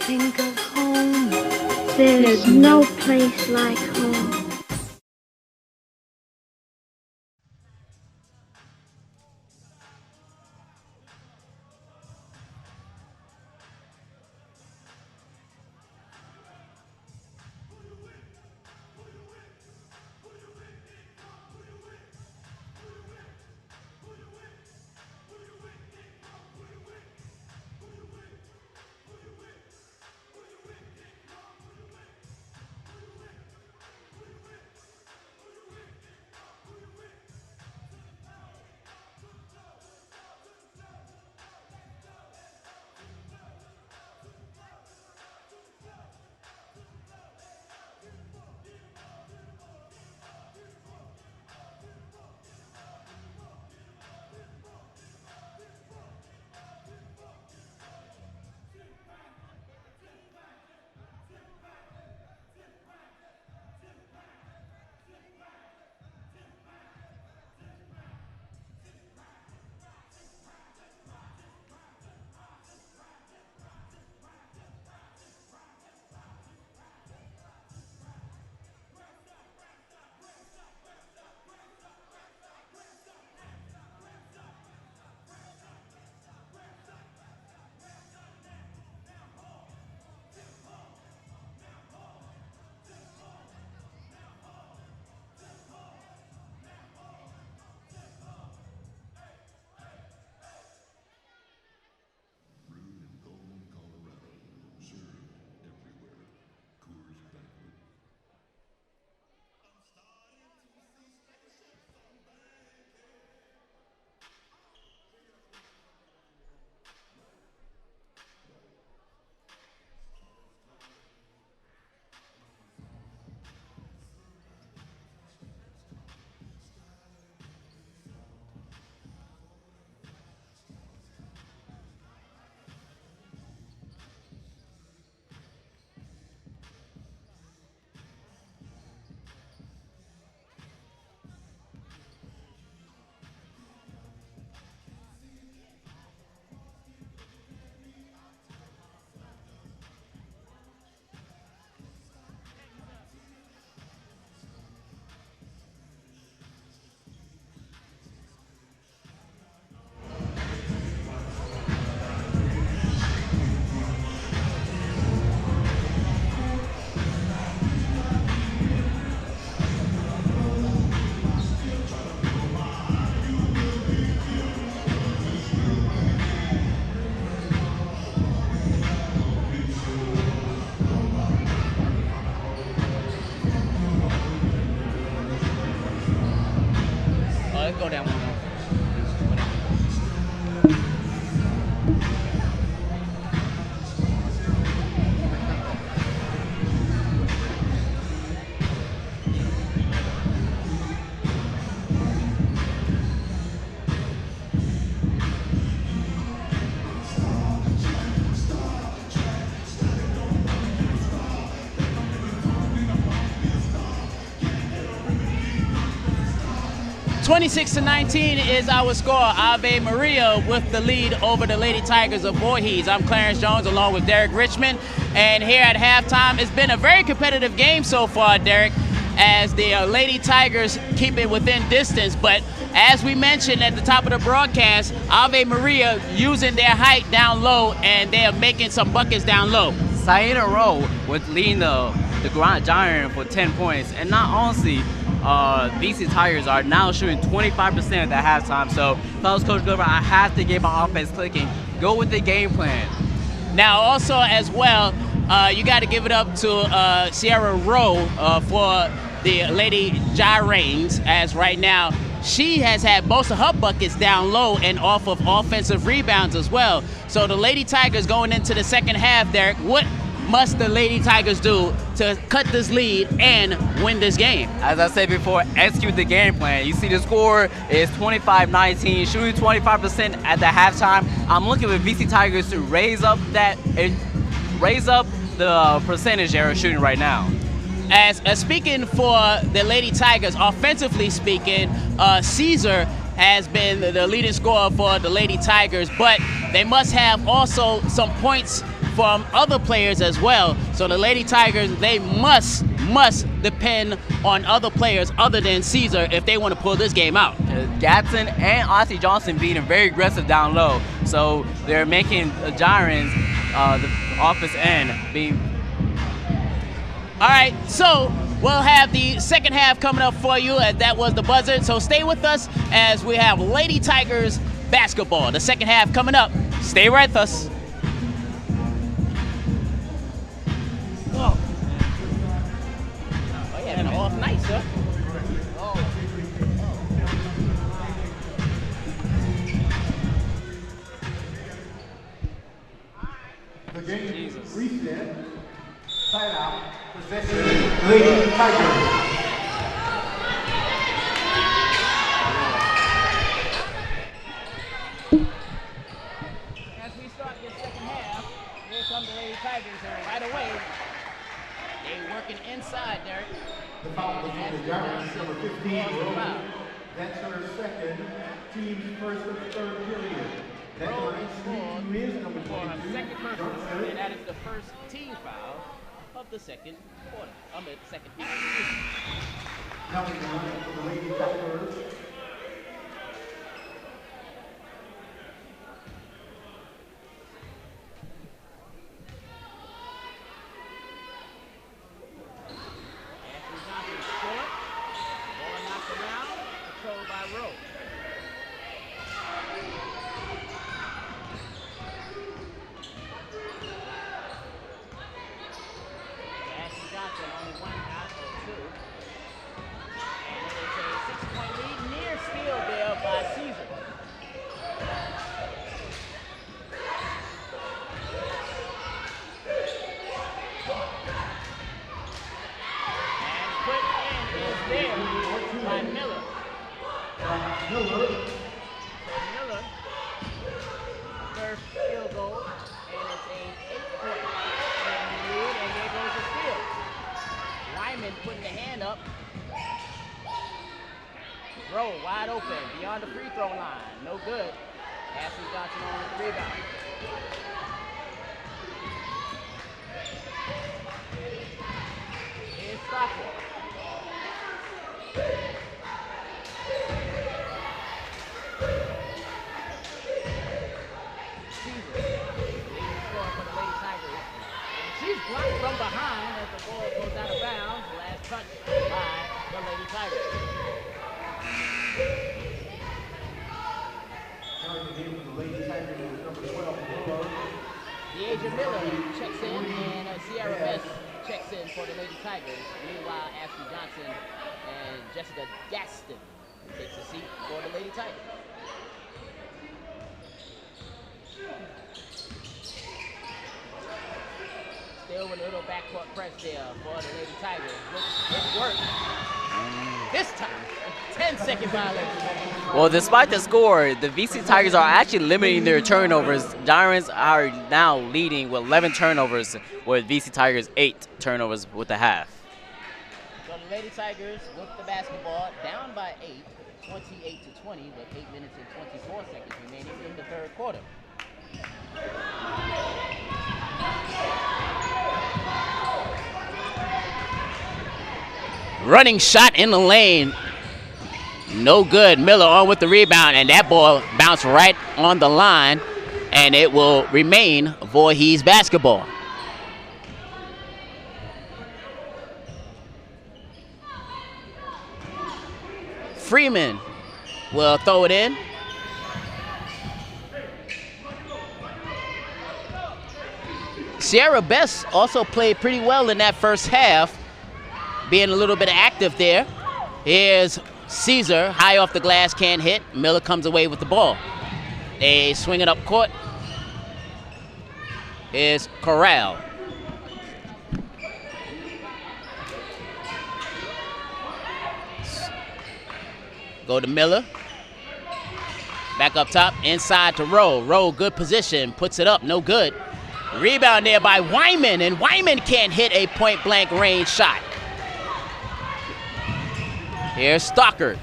Think of home, there's no place like home. let's go down one more. 26-19 is our score. Ave Maria with the lead over the Lady Tigers of Voorhees. I'm Clarence Jones along with Derek Richmond. And here at halftime, it's been a very competitive game so far, Derek, as the Lady Tigers keep it within distance. But as we mentioned at the top of the broadcast, Ave Maria using their height down low, and they are making some buckets down low. Saina Rowe with leading the Grand Giant for 10 points. And not honestly, VC Tigers are now shooting 25% at the halftime. So, fellas, Coach Glover, I have to get my offense clicking. Go with the game plan. Now, also as well, you got to give it up to Sierra Rowe for the Lady Gyranes, as right now she has had most of her buckets down low and off of offensive rebounds as well. So the Lady Tigers going into the second half, Derek, what must the Lady Tigers do to cut this lead and win this game? As I said before, execute the game plan. You see the score is 25-19, shooting 25% at the halftime. I'm looking for VC Tigers to raise up the percentage they're shooting right now. As speaking for the Lady Tigers, offensively speaking, Caesar has been the leading scorer for the Lady Tigers, but they must have also some points from other players as well. So the Lady Tigers, they must depend on other players other than Caesar if they want to pull this game out. Gatson and Aussie Johnson being very aggressive down low, so they're making the Gyrans, the offense end, being. All right, so we'll have the second half coming up for you, as that was the buzzer. So stay with us as we have Lady Tigers basketball. The second half coming up. Stay right with us. Oh, yeah, an off night, sir. The game reset. Side out. Possession. Lady Tigers. As we start the second half, here come the Lady Tigers, and right away, they're working inside, Derek. The foul was on the Giants, number 15, Rowe. That's her second, team's first of the third period. That line who is number For her 22, second personal, Johnson. and that is the first team foul of the second quarter. The second half. Coming on for the Lady Tigers. Anthony Johnson short. Ball knocked around. Controlled by Rowe. Anthony Johnson only one out of two. And it is a 6-point lead. Near steal there by Caesar. And put in is there by Miller. Miller. So Miller, first field goal, and it's a 8-point lead, and there goes the steal. Lyman putting the hand up. Rowe wide open, beyond the free throw line, no good. Ashley Johnson on the rebound. Here's Stockport. She's blocked from behind as the ball goes out of bounds. Last touch by the Lady Tigers. Carrying the game for the Lady Tigers is number 12, Miller. Deasia Miller checks in, and Sierra Best checks in for the Lady Tigers. Meanwhile, Ashley Johnson and Jessica Gaston takes a seat for the Lady Tigers. Still with a little backcourt press there for the Lady Tigers. It worked. This time, 10-second violation. Well, despite the score, the VC Tigers are actually limiting their turnovers. Giants are now leading with 11 turnovers, with VC Tigers 8 turnovers with the half. So the Lady Tigers with the basketball down by 8, 28-20, with 8 minutes and 24 seconds remaining in the third quarter. Running shot in the lane. No good. Miller on with the rebound, and that ball bounced right on the line, and it will remain Voorhees basketball. Freeman will throw it in. Sierra Best also played pretty well in that first half, being a little bit active there. Here's Caesar, high off the glass, can't hit. Miller comes away with the ball. They swing it up court. Here's Corral. Go to Miller. Back up top, inside to Rowe. Rowe, good position, puts it up, no good. Rebound there by Wyman, and Wyman can't hit a point-blank range shot. Here's Stockard.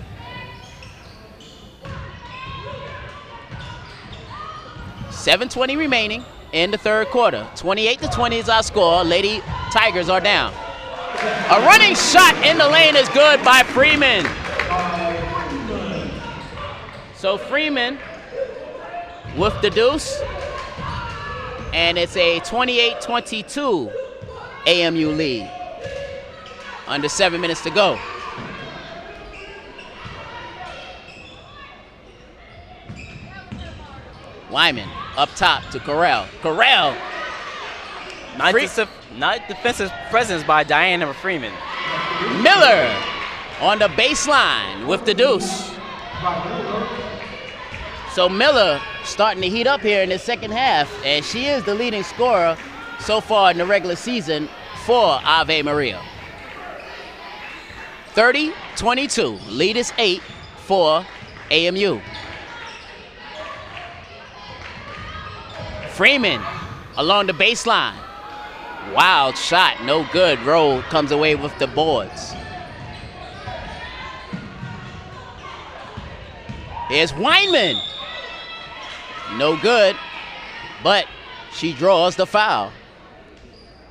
.720 remaining in the third quarter. 28-20 is our score. Lady Tigers are down. A running shot in the lane is good by Freeman. So Freeman with the deuce, and it's a 28-22 AMU lead. Under 7 minutes to go. Wyman up top to Corral. Corral. Not defensive presence by Diana Freeman. Miller on the baseline with the deuce. So Miller starting to heat up here in the second half, and she is the leading scorer so far in the regular season for Ave Maria. 30-22, lead is 8 for AMU. Freeman along the baseline. Wild shot, no good. Rowe comes away with the boards. Here's Wyman. No good, but she draws the foul.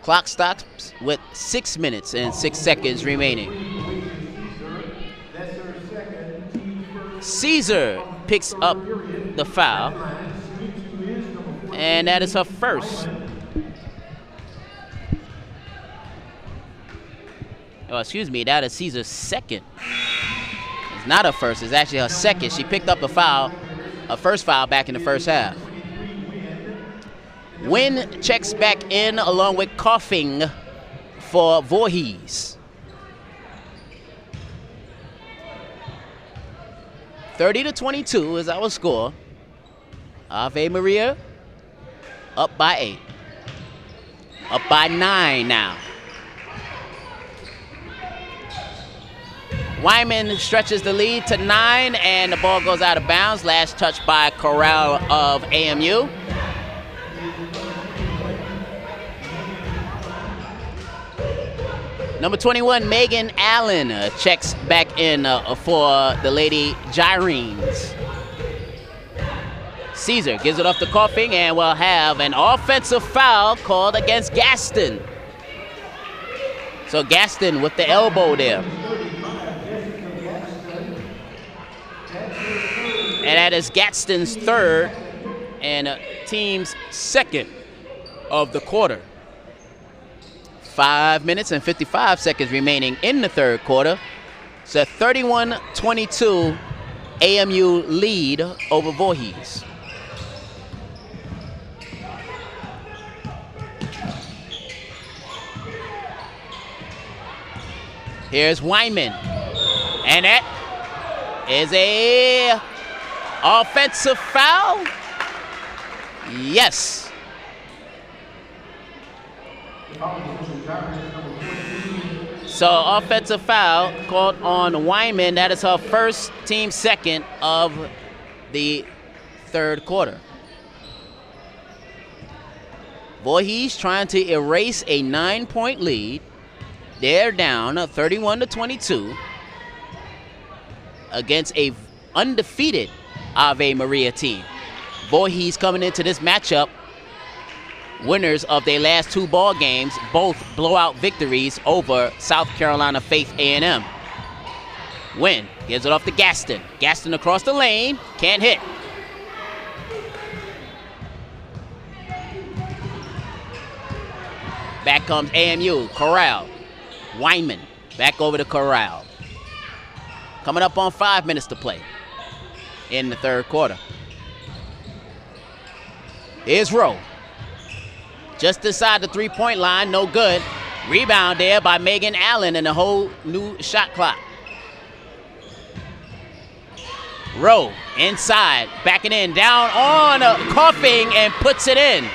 Clock stops with 6 minutes and 6 seconds remaining. Caesar picks up the foul, and that is her first. Oh, excuse me, that is Caesar's second. It's not her first, it's actually her second. She picked up a foul, a first foul back in the first half. Wynn checks back in along with Coughing for Voorhees. 30-22 is our score. Ave Maria up by 8. Up by 9 now. Wyman stretches the lead to 9, and the ball goes out of bounds. Last touch by Corral of AMU. Number 21, Megan Allen checks back in for the Lady Gyrenes. Caesar gives it off to Coughing, and will have an offensive foul called against Gaston. So Gaston with the elbow there. And that is Gaston's third and team's second of the quarter. 5 minutes and 55 seconds remaining in the third quarter. It's a 31-22 AMU lead over Voorhees. Here's Wyman. And that is a offensive foul. Yes. So offensive foul called on Wyman. That is her first, team second of the third quarter. Voorhees trying to erase a 9-point lead. They're down 31-22 against a undefeated Ave Maria team. Voorhees coming into this matchup winners of their last 2 ball games, both blowout victories over South Carolina Faith A&M. Wynn gives it off to Gaston. Gaston across the lane, can't hit. Back comes AMU, Corral. Wyman, back over to Corral. Coming up on 5 minutes to play in the third quarter. Here's Rowe. Just inside the 3-point line, no good. Rebound there by Megan Allen and a whole new shot clock. Rowe inside, backing in, down on coughing and puts it in.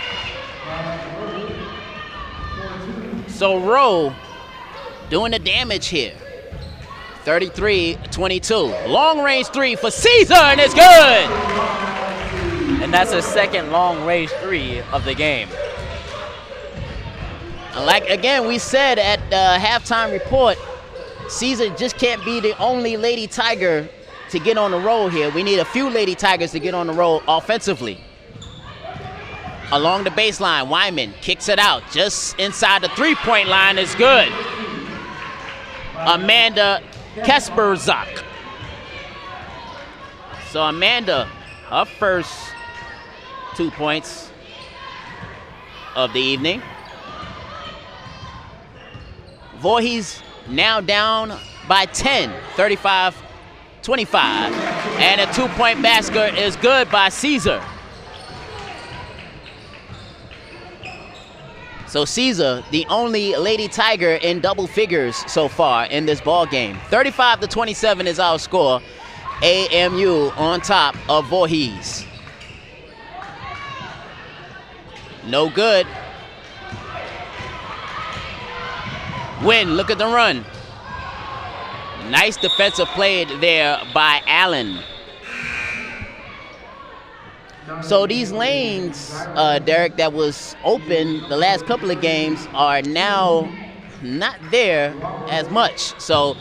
So Rowe doing the damage here. 33-22. Long range 3 for Caesar, and it's good. And that's her second long range 3 of the game. Like, again, we said at the halftime report, Caesar just can't be the only Lady Tiger to get on the roll here. We need a few Lady Tigers to get on the roll offensively. Along the baseline, Wyman kicks it out. Just inside the 3-point line is good. Amanda Kasperzak. So Amanda, her first 2 points of the evening. Voorhees now down by 10, 35-25. And a 2-point basket is good by Caesar. So Caesar, the only Lady Tiger in double figures so far in this ball game. 35-27 is our score. AMU on top of Voorhees. No good. Wynn, look at the run. Nice defensive play there by Allen. So these lanes, Derek, that was open the last couple of games are now not there as much. So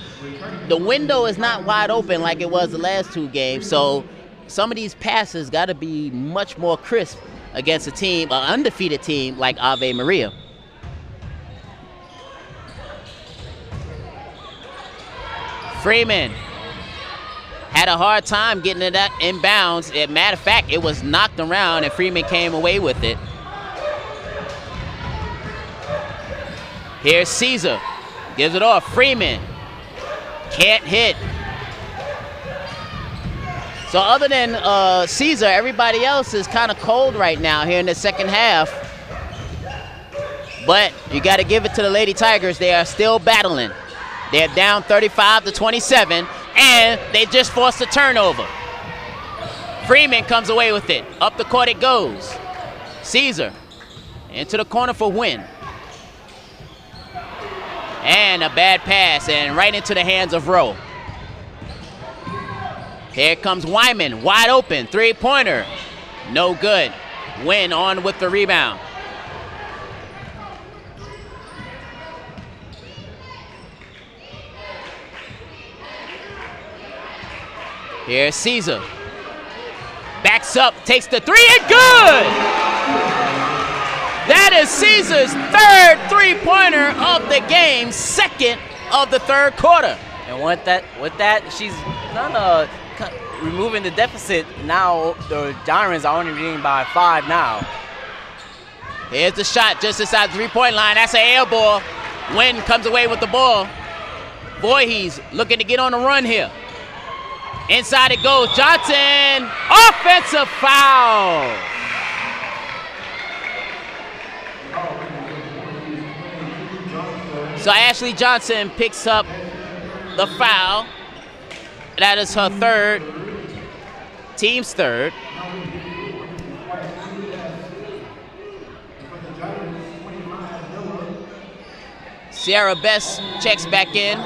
the window is not wide open like it was the last 2 games. So some of these passes got to be much more crisp against a team, an undefeated team like Ave Maria. Freeman had a hard time getting it inbounds. As a matter of fact, it was knocked around and Freeman came away with it. Here's Caesar. Gives it off. Freeman can't hit. So other than Caesar, everybody else is kind of cold right now here in the second half. But you got to give it to the Lady Tigers. They are still battling. They're down 35-27, and they just forced a turnover. Freeman comes away with it. Up the court it goes. Caesar into the corner for Wynn. And a bad pass, and right into the hands of Rowe. Here comes Wyman, wide open, 3-pointer. No good. Wynn on with the rebound. Here's Caesar. Backs up, takes the 3, and good! That is Caesar's third 3-pointer of the game, second of the third quarter. And with that, she's removing the deficit. Now the Diamonds are only leading by 5 now. Here's the shot just inside the 3-point line. That's an air ball. Wynn comes away with the ball. Voorhees looking to get on the run here. Inside it goes. Johnson, offensive foul. So Ashley Johnson picks up the foul. That is her third. Team's third. Sierra Best checks back in.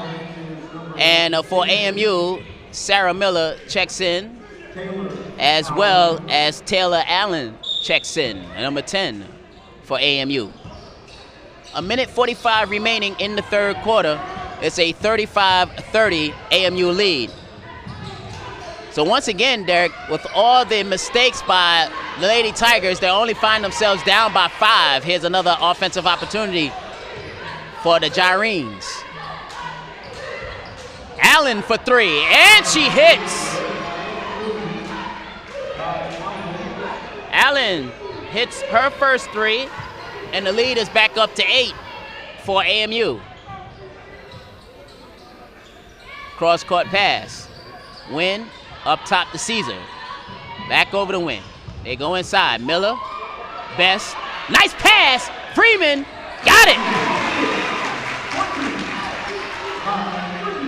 And for AMU, Sarah Miller checks in, as well as Taylor Allen checks in, number 10 for AMU. A minute 45 remaining in the third quarter. It's a 35-30 AMU lead. So once again, Derek, with all the mistakes by the Lady Tigers, they only find themselves down by 5. Here's another offensive opportunity for the Gyrenes. Allen for 3, and she hits. Allen hits her first 3, and the lead is back up to 8 for AMU. Cross-court pass. Win up top to Caesar. Back over to Win. They go inside. Miller, Best. Nice pass. Freeman got it.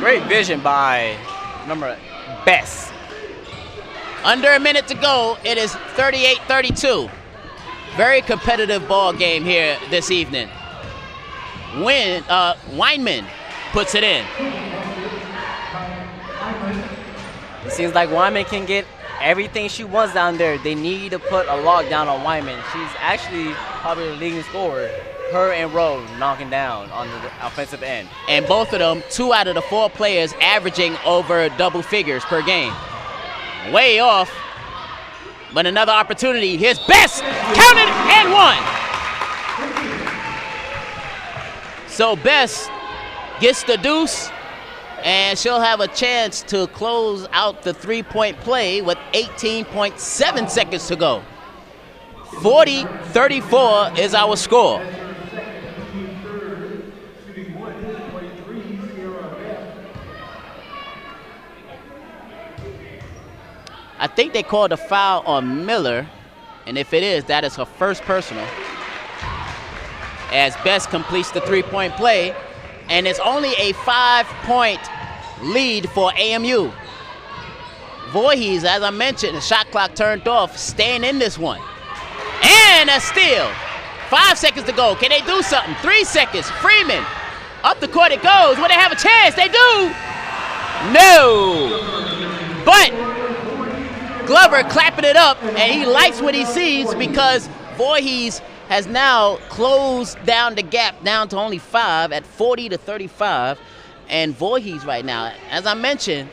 Great vision by number Best. Under a minute to go. It is 38-32. Very competitive ball game here this evening. Weinman puts it in. It seems like Wyman can get everything she wants down there. They need to put a lockdown on Wyman. She's actually probably the leading scorer. Her and Rowe knocking down on the offensive end. And both of them, 2 out of the 4 players averaging over double figures per game. Way off, but another opportunity. Here's Best, counted and 1. So Best gets the deuce, and she'll have a chance to close out the 3-point play with 18.7 seconds to go. 40-34 is our score. I think they called a foul on Miller, and if it is, that is her first personal. As Best completes the 3-point play, and it's only a 5-point lead for AMU. Voorhees, as I mentioned, the shot clock turned off, staying in this one. And a steal. 5 seconds to go. Can they do something? 3 seconds. Freeman. Up the court it goes. Will they have a chance? They do. No. But Glover clapping it up, and he likes what he sees because Voorhees has now closed down the gap down to only 5 at 40-35. And Voorhees right now, as I mentioned,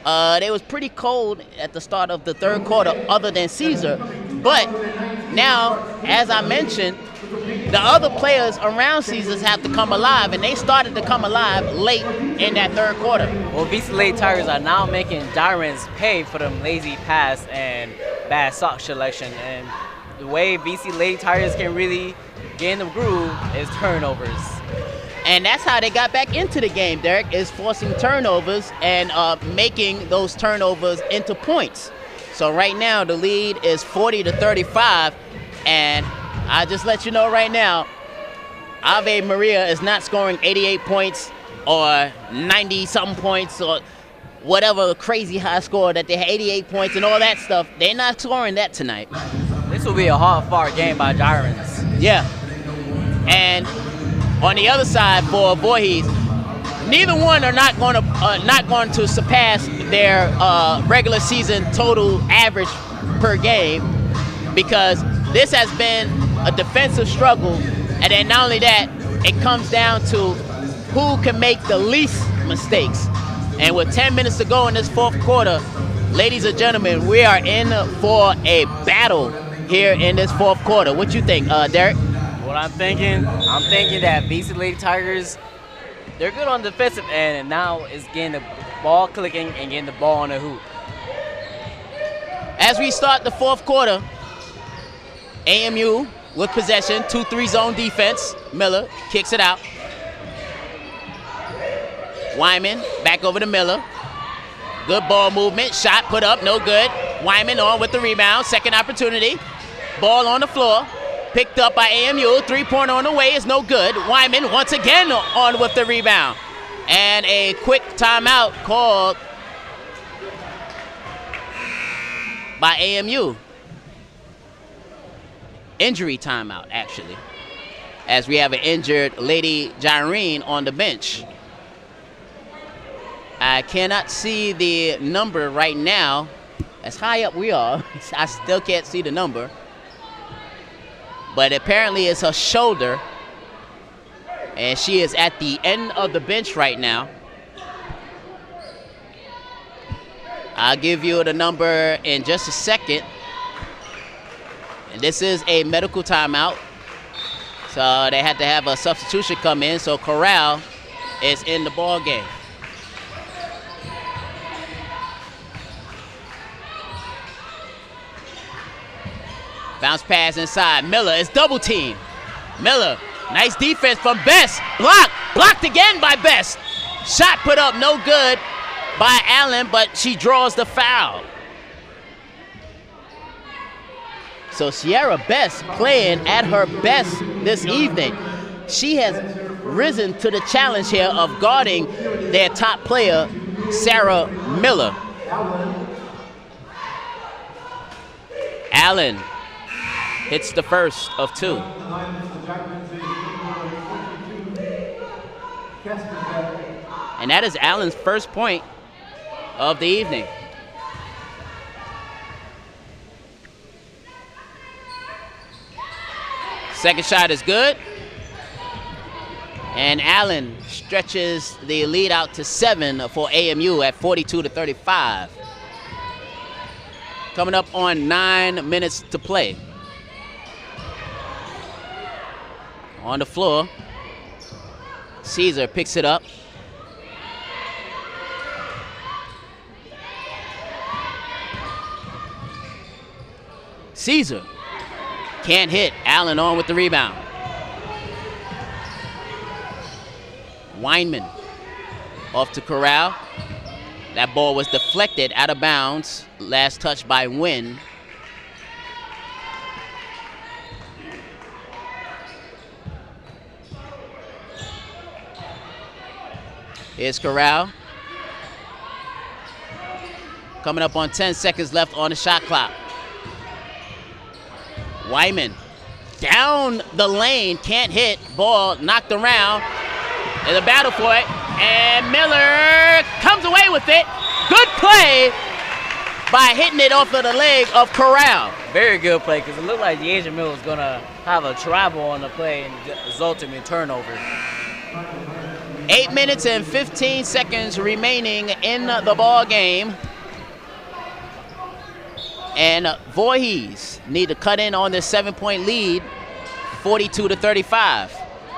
they was pretty cold at the start of the third quarter other than Caesar. But now, as I mentioned, the other players around Caesars have to come alive, and they started to come alive late in that third quarter. Well, BC Lady Tigers are now making Gyrenes pay for them lazy pass and bad sock selection. And the way BC Lady Tigers can really get in the groove is turnovers. And that's how they got back into the game, Derek, is forcing turnovers and making those turnovers into points. So right now, the lead is 40-35, and I'll just let you know right now, Ave Maria is not scoring 88 points or 90-something points or whatever crazy high score that they had, 88 points and all that stuff. They're not scoring that tonight. This will be a hard-fought game by Gyrenes. Yeah. And on the other side for Voorhees, neither one are not going to surpass their regular season total average per game, because this has been a defensive struggle, and then not only that, it comes down to who can make the least mistakes. And with 10 minutes to go in this fourth quarter, ladies and gentlemen, we are in for a battle here in this fourth quarter. What you think, Derek? What I'm thinking that BC Lady Tigers, they're good on the defensive end, and now is getting the ball clicking and getting the ball on the hoop. As we start the fourth quarter, AMU with possession, 2-3 zone defense. Miller kicks it out. Wyman back over to Miller. Good ball movement. Shot put up, no good. Wyman on with the rebound. Second opportunity. Ball on the floor. Picked up by AMU. 3-pointer on the way is no good. Wyman once again on with the rebound. And a quick timeout called by AMU. Injury timeout, actually, as we have an injured Lady Gyrene on the bench. I cannot see the number right now. As high up we are, I still can't see the number. But apparently it's her shoulder. And she is at the end of the bench right now. I'll give you the number in just a second. And this is a medical timeout. So they had to have a substitution come in. So Corral is in the ball game. Bounce pass inside. Miller is double teamed. Miller, nice defense from Best. Blocked again by Best. Shot put up, no good by Allen, but she draws the foul. So Sierra Best playing at her best this evening. She has risen to the challenge here of guarding their top player, Sarah Miller. Allen hits the first of two. And that is Allen's first point of the evening. Second shot is good. And Allen stretches the lead out to 7 for AMU at 42-35. Coming up on 9 minutes to play. On the floor, Caesar picks it up. Caesar can't hit. Allen on with the rebound. Weinman off to Corral. That ball was deflected out of bounds. Last touch by Wynn. Here's Corral. Coming up on 10 seconds left on the shot clock. Wyman down the lane, can't hit. Ball knocked around. There's a battle for it. And Miller comes away with it. Good play by hitting it off of the leg of Corral. Very good play, because it looked like Deja Miller was going to have a travel on the play and result in a turnover. 8 minutes and 15 seconds remaining in the ball game. And Voorhees need to cut in on this 7-point lead, 42-35.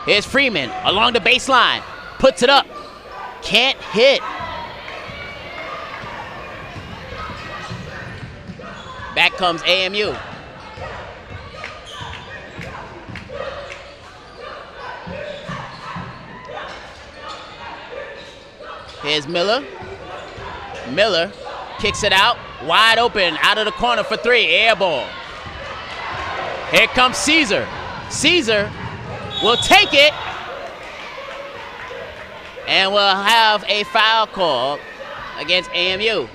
Here's Freeman along the baseline, puts it up, can't hit. Back comes AMU. Here's Miller. Miller kicks it out, wide open, out of the corner for three, air ball. Here comes Caesar. Caesar will take it, and we'll have a foul call against AMU.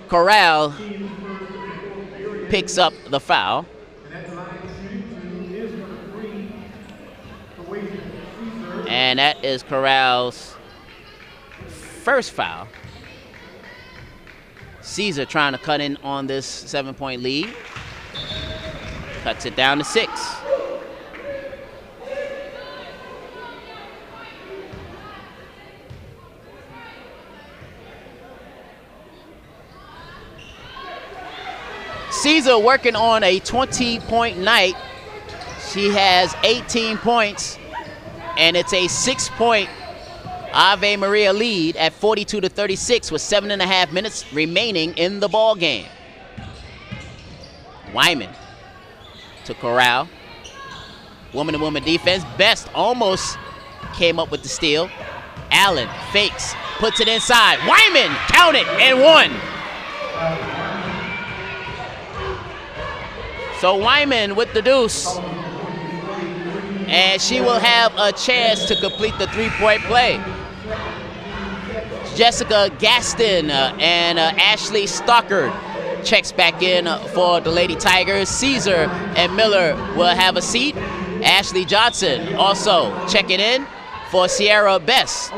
Corral picks up the foul. And that is Corral's first foul. Caesar trying to cut in on this 7-point lead. Cuts it down to 6. Caesar working on a 20-point night. She has 18 points. And it's a 6-point Ave Maria lead at 42-36 with 7.5 minutes remaining in the ball game. Wyman to Corral. Woman-to-woman defense. Best almost came up with the steal. Allen fakes, puts it inside. Wyman, count it, and 1. So Wyman with the deuce. and she will have a chance to complete the three-point play. Jessica Gaston and Ashley Stockard checks back in for the Lady Tigers. Caesar and Miller will have a seat. Ashley Johnson also checking in for Sierra Best.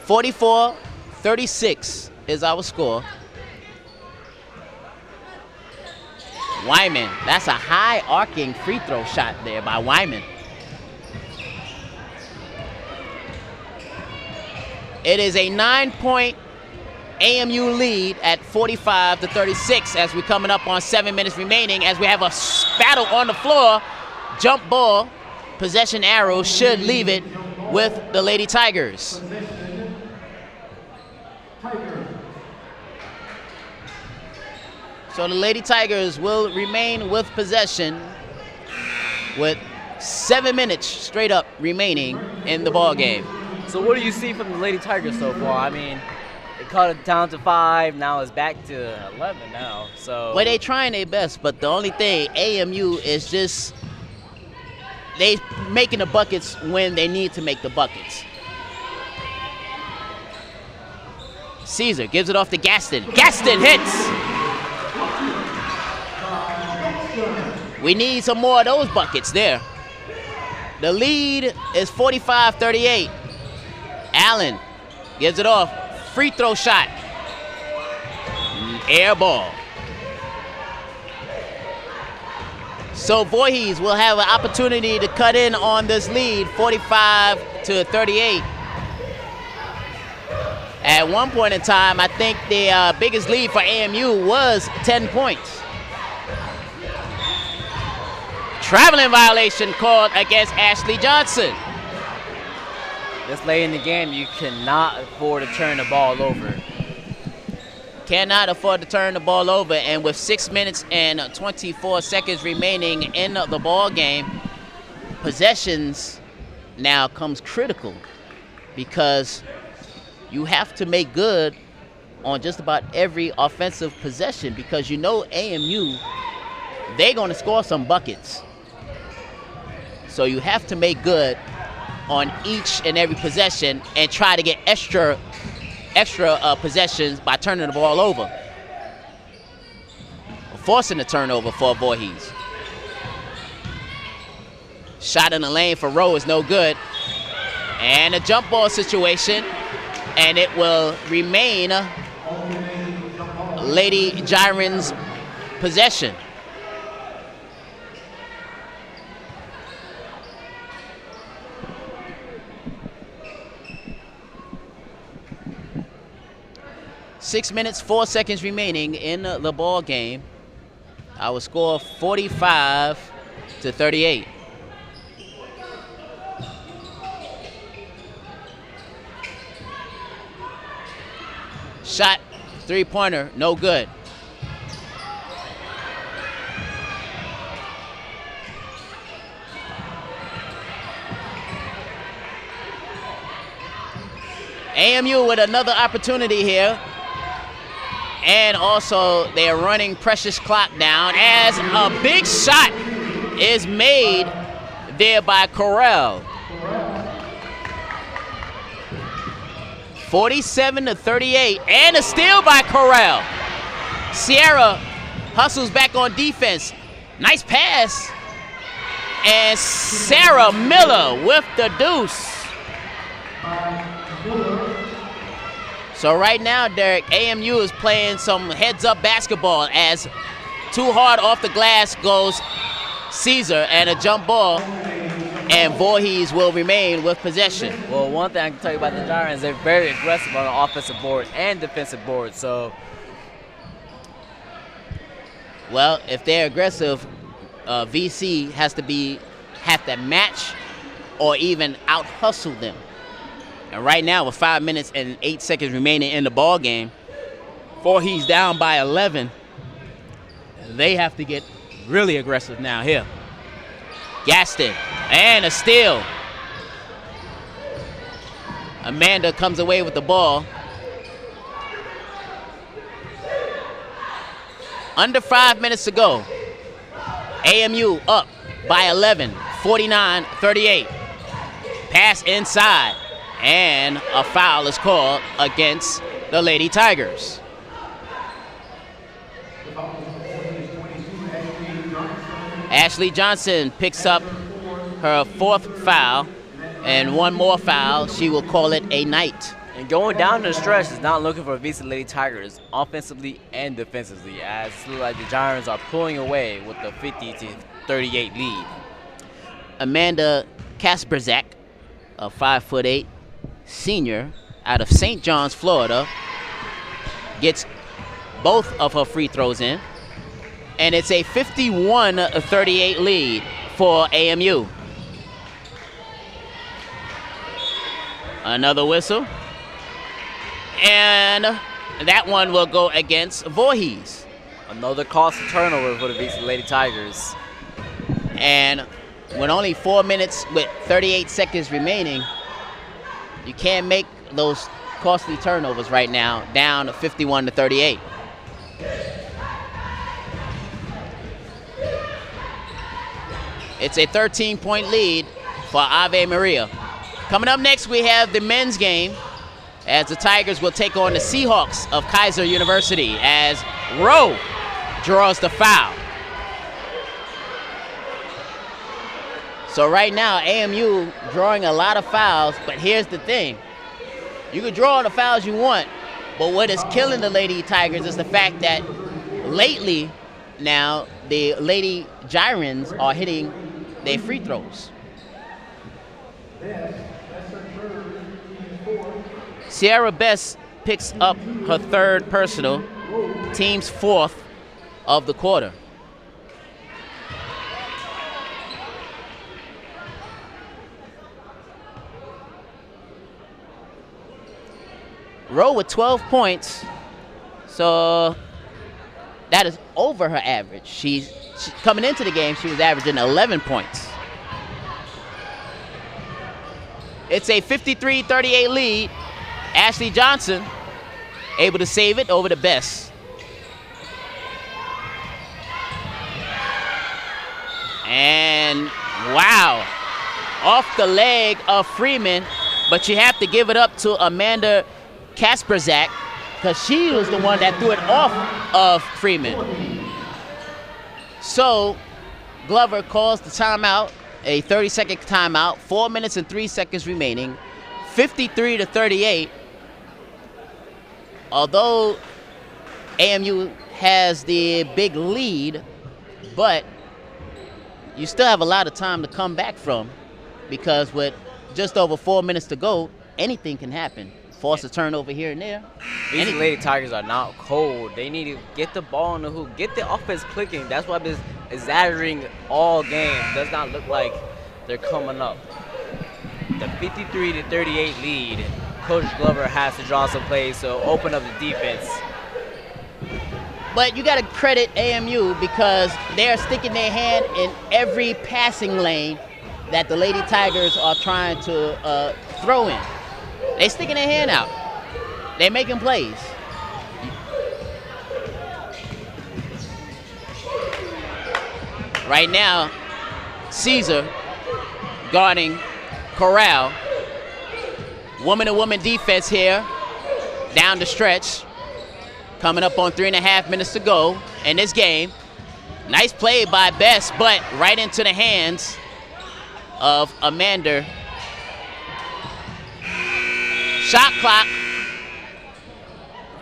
(44-36) is our score. Wyman, that's a high arcing free throw shot there by Wyman. It is a 9-point AMU lead at 45-36 as we're coming up on 7 minutes remaining, as we have a battle on the floor. Jump ball, possession arrow should leave it with the Lady Tigers. So the Lady Tigers will remain with possession with 7 minutes straight up remaining in the ball game. So what do you see from the Lady Tigers so far? I mean, they cut it down to 5, now it's back to 11 now. So well, they trying their best, but the only thing, AMU is just they making the buckets when they need to make the buckets. Caesar gives it off to Gaston. Gaston hits. We need some more of those buckets there. The lead is 45-38. Allen gives it off. Free throw shot. Air ball. So Voorhees will have an opportunity to cut in on this lead, 45-38. At one point in time, I think the biggest lead for AMU was 10 points. Traveling violation called against Ashley Johnson. This late in the game, you cannot afford to turn the ball over. Cannot afford to turn the ball over, and with 6 minutes and 24 seconds remaining in the ball game, possessions now comes critical because you have to make good on just about every offensive possession, because you know AMU, they're going to score some buckets. So you have to make good on each and every possession and try to get extra possessions by turning the ball over. Forcing the turnover for Voorhees. Shot in the lane for Rowe is no good. And a jump ball situation, and it will remain Lady Gyron's possession. Six minutes, 4 seconds remaining in the ball game. Our score 45-38. Shot, three-pointer, no good. AMU with another opportunity here. And also, they are running precious clock down as a big shot is made there by Corral. 47-38, and a steal by Corral. Sierra hustles back on defense. Nice pass. And Sarah Miller with the deuce. So right now, Derek, AMU is playing some heads-up basketball as too hard off the glass goes Caesar and a jump ball, and Voorhees will remain with possession. Well, one thing I can tell you about the Giants, they're very aggressive on the offensive board and defensive board. So, well, if they're aggressive, VC have to match or even out-hustle them. And right now, with 5 minutes and 8 seconds remaining in the ball game, Voorhees down by 11. They have to get really aggressive now here. Gaston, and a steal. Amanda comes away with the ball. Under 5 minutes to go. AMU up by 11, 49-38. Pass inside, and a foul is called against the Lady Tigers. Ashley Johnson picks up her 4th foul, and one more foul. She will call it a night. And going down the stretch is not looking for VC Lady Tigers offensively and defensively, as it looks like the Giants are pulling away with the 50-38 lead. Amanda Kasperzak, a 5'8" senior out of St. John's, Florida, gets both of her free throws in, and it's a 51-38 lead for AMU. Another whistle. And that one will go against Voorhees. Another costly turnover for the VC Lady Tigers. And with only 4 minutes with 38 seconds remaining, you can't make those costly turnovers right now, down 51-38. It's a 13-point lead for Ave Maria. Coming up next, we have the men's game, as the Tigers will take on the Seahawks of Kaiser University, as Rowe draws the foul. So right now, AMU drawing a lot of fouls, but here's the thing. You can draw all the fouls you want, but what is killing the Lady Tigers is the fact that lately now the Lady Gyrons are hitting their free throws. Sierra Best picks up her 3rd personal, team's 4th of the quarter. Rowe with 12 points, so that is over her average. She's coming into the game, she was averaging 11 points. It's a 53-38 lead. Ashley Johnson able to save it over the Best. And wow, off the leg of Freeman, but you have to give it up to Amanda Kasperzak, because she was the one that threw it off of Freeman. So Glover calls the timeout, a 30-second timeout, 4 minutes and 3 seconds remaining, 53-38. Although AMU has the big lead, but you still have a lot of time to come back from, because with just over 4 minutes to go, anything can happen. Force a turnover here and there. These Lady Tigers are not cold. They need to get the ball in the hoop, get the offense clicking. That's why I've been exaggerating all game. Does not look like they're coming up. The 53-38 lead. Coach Glover has to draw some plays, so open up the defense. But you got to credit AMU, because they're sticking their hand in every passing lane that the Lady Tigers are trying to throw in. They sticking their hand out. They're making plays. Right now, Caesar guarding Corral. Woman-to-woman defense here, down the stretch. Coming up on 3.5 minutes to go in this game. Nice play by Best, but right into the hands of Amanda. Shot clock.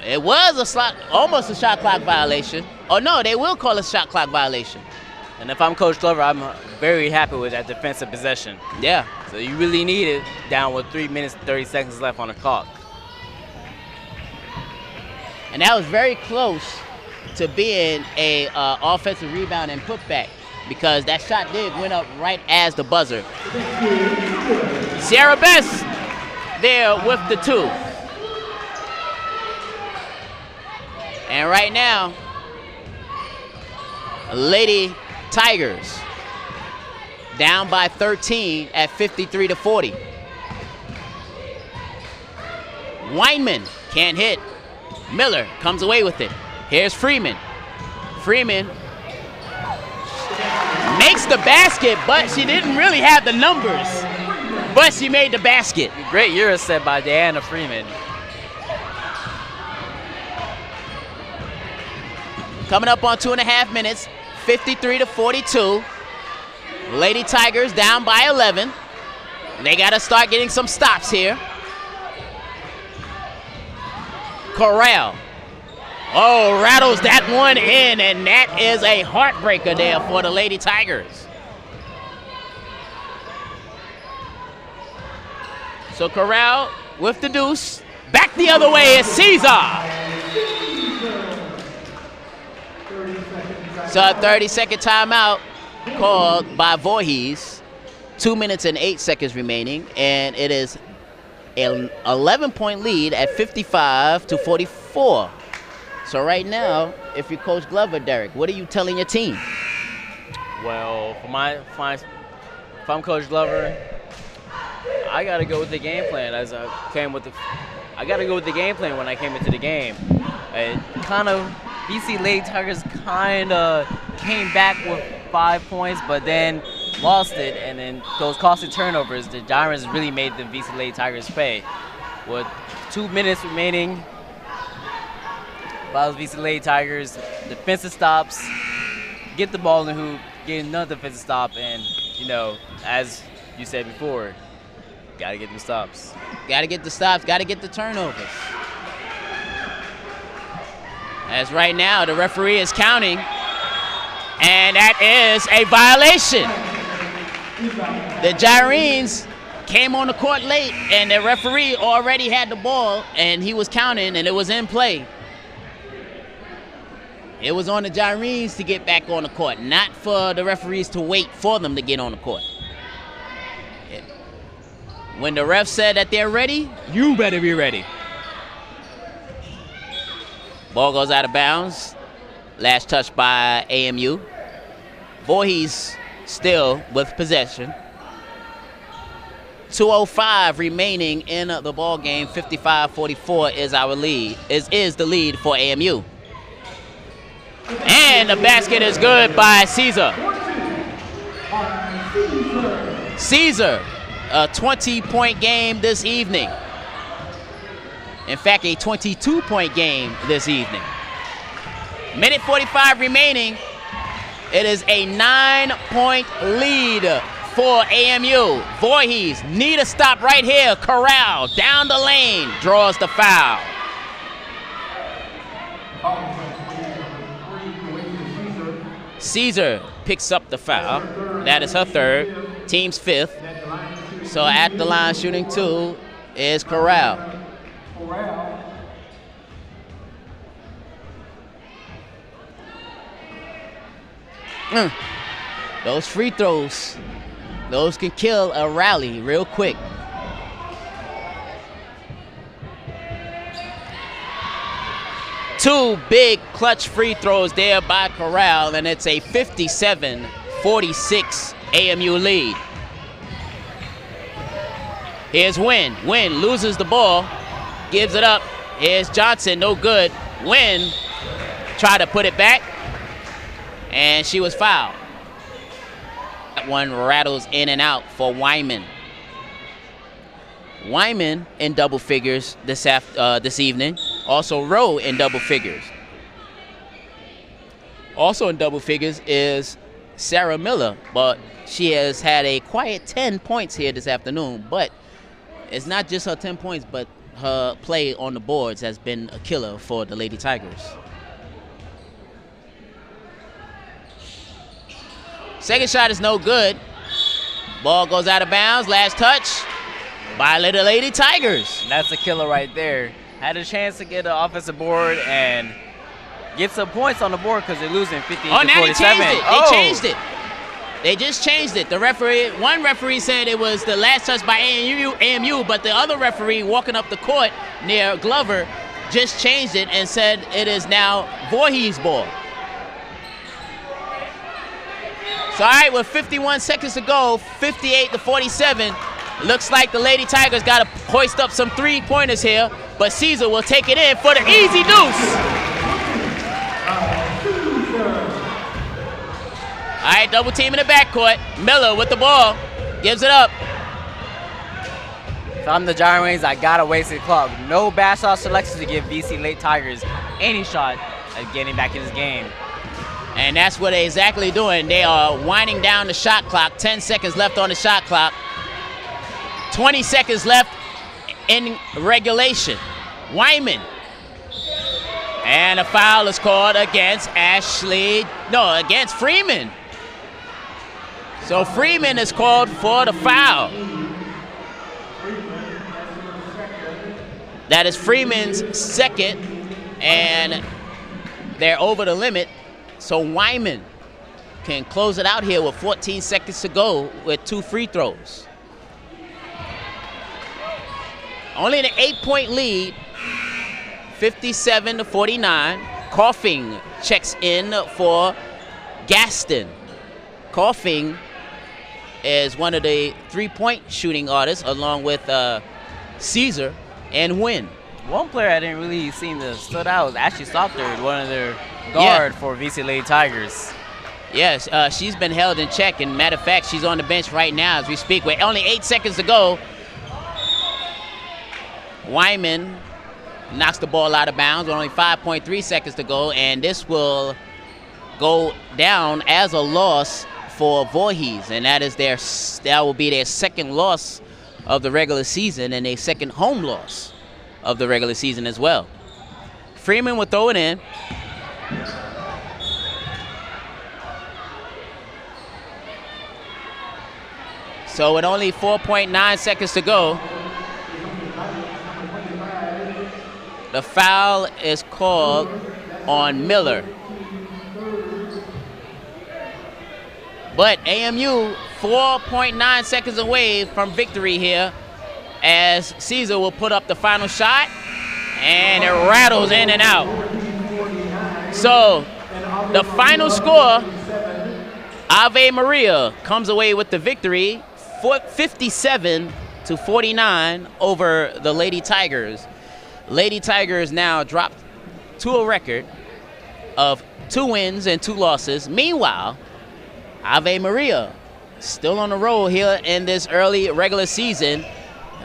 It was almost a shot clock violation. Oh no, they will call a shot clock violation. And if I'm Coach Glover, I'm very happy with that defensive possession. Yeah. So you really need it down with 3 minutes and 30 seconds left on the clock. And that was very close to being a offensive rebound and putback, because that shot went up right as the buzzer. Sierra Best there with the 2. And right now, Lady Tigers down by 13 at 53-40. Weinman can't hit. Miller comes away with it. Here's Freeman. Freeman makes the basket, but she didn't really have the numbers. But she made the basket. Great Euro set by Diana Freeman. Coming up on 2.5 minutes, 53-42. Lady Tigers down by 11. They got to start getting some stops here. Corral. Oh, rattles that one in, and that is a heartbreaker there for the Lady Tigers. So Corral with the deuce. Back the other way is Caesar. So a 30-second timeout called by Voorhees. 2 minutes and 8 seconds remaining, and it is an 11-point lead at 55-44. So right now, if you're Coach Glover, Derek, what are you telling your team? Well, if I'm Coach Glover, I gotta go with the game plan. I gotta go with the game plan when I came into the game. BC Lady Tigers kind of came back with 5 points, but then lost it, and then those costly turnovers, the Giants really made the BC Lady Tigers pay. With 2 minutes remaining, by the BC Lady Tigers, defensive stops, get the ball in the hoop, get another defensive stop, and, as you said before, gotta get the stops. Gotta get the stops, gotta get the turnovers. As right now, the referee is counting, and that is a violation. The Gyrenes came on the court late, and the referee already had the ball, and he was counting, and it was in play. It was on the Gyrenes to get back on the court, not for the referees to wait for them to get on the court. When the ref said that they're ready, you better be ready. Ball goes out of bounds. Last touch by AMU. Voorhees still with possession. 2:05 remaining in the ball game. 55-44 is our lead. Is the lead for AMU. And the basket is good by Caesar. Caesar, a 20-point game this evening. In fact, a 22-point game this evening. Minute 45 remaining. It is a 9-point lead for AMU. Voorhees need a stop right here. Corral down the lane, draws the foul. Caesar picks up the foul. That is her third, team's fifth. So at the line shooting 2 is Corral. Those free throws, those can kill a rally real quick. Two big clutch free throws there by Corral, and it's a 57-46 AMU lead. Here's Wynn. Wynn loses the ball, gives it up. Here's Johnson, no good. Wynn tried to put it back, and she was fouled. That one rattles in and out for Wyman. Wyman in double figures this evening. Also Rowe in double figures. Also in double figures is Sarah Miller, but she has had a quiet 10 points here this afternoon. But it's not just her 10 points, but her play on the boards has been a killer for the Lady Tigers. Second shot is no good. Ball goes out of bounds. Last touch by the Lady Tigers. That's a killer right there. Had a chance to get an offensive board and get some points on the board because they're losing 58-47. Oh, now they changed it. They changed it. They just changed it. One referee said it was the last touch by AMU, but the other referee walking up the court near Glover just changed it and said it is now Voorhees' ball. So, all right, with 51 seconds to go, 58-47. Looks like the Lady Tigers got to hoist up some three-pointers here, but Caesar will take it in for the easy deuce. right, double team in the backcourt. Miller with the ball. Gives it up. If I'm the Giant Wings, I gotta waste the clock. No bad shot selections to give VC Late Tigers any shot at getting back in this game. And that's what they're exactly doing. They are winding down the shot clock. 10 seconds left on the shot clock. 20 seconds left in regulation. Wyman. And a foul is called against against Freeman. So Freeman is called for the foul. That is Freeman's second, and they're over the limit. So Wyman can close it out here with 14 seconds to go with 2 free throws. Only an 8-point lead, 57-49. Coughing checks in for Gaston. Coughing is one of the 3-point shooting artists, along with Caesar and Wynn. One player I didn't really seem to stood out was Ashley Stockard, one of their guard for VC Lady Tigers. Yes, she's been held in check, and matter of fact, she's on the bench right now as we speak. With only 8 seconds to go, Wyman knocks the ball out of bounds with only 5.3 seconds to go, and this will go down as a loss for Voorhees, and that will be their second loss of the regular season and a second home loss of the regular season as well. Freeman will throw it in. So with only 4.9 seconds to go, the foul is called on Miller. But AMU 4.9 seconds away from victory here, as Caesar will put up the final shot, and it rattles in and out. So the final score, Ave Maria comes away with the victory, 57-49 over the Lady Tigers. Lady Tigers now dropped to a record of 2 wins and 2 losses. Meanwhile, Ave Maria still on the roll here in this early regular season.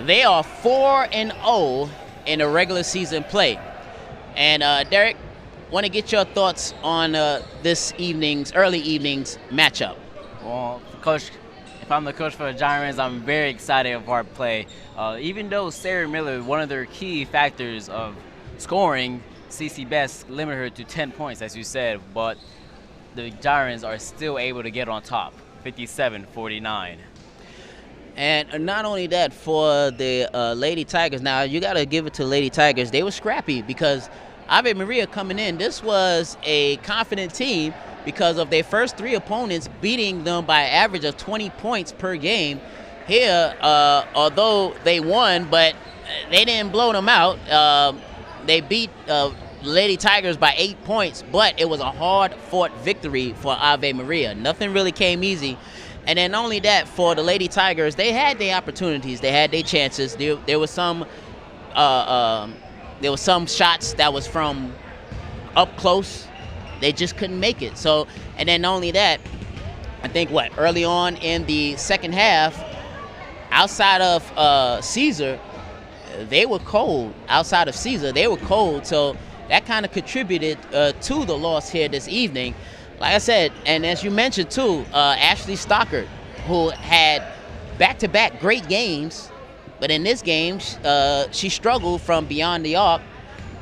They are 4-0 in the regular season play. And Derek, want to get your thoughts on this early evening's matchup. Well, Coach, if I'm the coach for the Giant Wings, I'm very excited of our play. Even though Sarah Miller, one of their key factors of scoring, CC Best limited her to 10 points, as you said, but the Giants are still able to get on top, 57-49. And not only that, for the Lady Tigers, now you got to give it to Lady Tigers. They were scrappy because Ave Maria coming in, this was a confident team because of their first 3 opponents beating them by an average of 20 points per game. Here, although they won, but they didn't blow them out. They beat Lady Tigers by 8 points, but it was a hard-fought victory for Ave Maria. Nothing really came easy. And then not only that, for the Lady Tigers, they had their opportunities. They had their chances. There was some shots that was from up close. They just couldn't make it. So, and then not only that, I think early on in the second half, outside of Caesar, they were cold. Outside of Caesar, they were cold. So that kind of contributed to the loss here this evening. Like I said, and as you mentioned too, Ashley Stockard, who had back-to-back great games, but in this game, she struggled from beyond the arc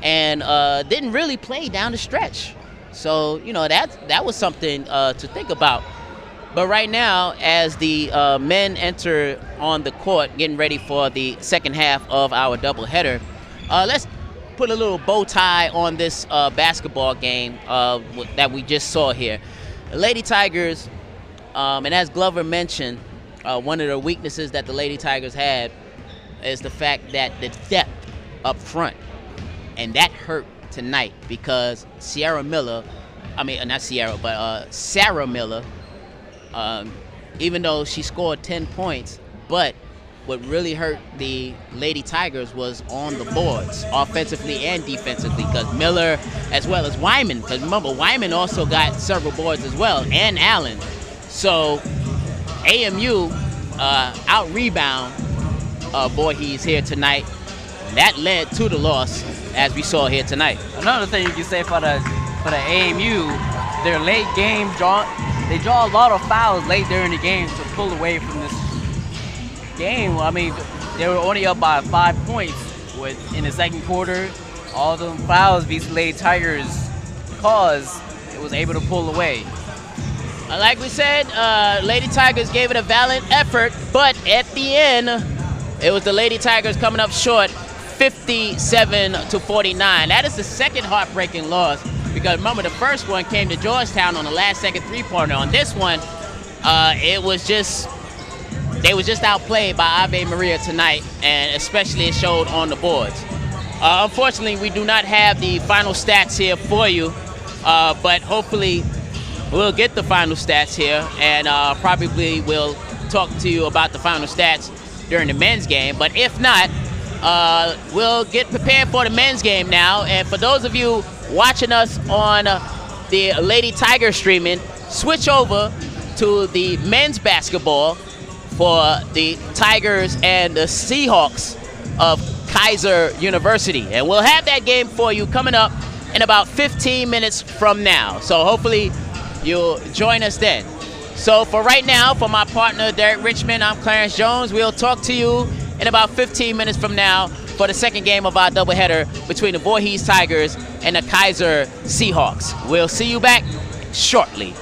and didn't really play down the stretch. So, that was something to think about. But right now, as the men enter on the court, getting ready for the second half of our doubleheader, let's put a little bow tie on this basketball game that we just saw here. The Lady Tigers, and as Glover mentioned, one of the weaknesses that the Lady Tigers had is the fact that the depth up front, and that hurt tonight because Sarah Miller, even though she scored 10 points, but what really hurt the Lady Tigers was on the boards, offensively and defensively, because Miller, as well as Wyman, because remember, Wyman also got several boards as well, and Allen. So AMU out-rebound Voorhees here tonight. That led to the loss, as we saw here tonight. Another thing you can say for the AMU, their late game they draw a lot of fouls late during the game to pull away from this game. I mean, they were only up by 5 points in the second quarter. All the fouls these Lady Tigers caused, it was able to pull away. Like we said, Lady Tigers gave it a valiant effort, but at the end, it was the Lady Tigers coming up short, 57-49. That is the second heartbreaking loss, because remember, the first one came to Georgetown on the last-second three-pointer. On this one, they was just outplayed by Ave Maria tonight, and especially it showed on the boards. Unfortunately, we do not have the final stats here for you, but hopefully we'll get the final stats here, and probably we'll talk to you about the final stats during the men's game. But if not, we'll get prepared for the men's game now. And for those of you watching us on the Lady Tiger streaming, switch over to the men's basketball for the Tigers and the Seahawks of Kaiser University. And we'll have that game for you coming up in about 15 minutes from now. So hopefully you'll join us then. So for right now, for my partner Derek Richmond, I'm Clarence Jones. We'll talk to you in about 15 minutes from now for the second game of our doubleheader between the Voorhees Tigers and the Kaiser Seahawks. We'll see you back shortly.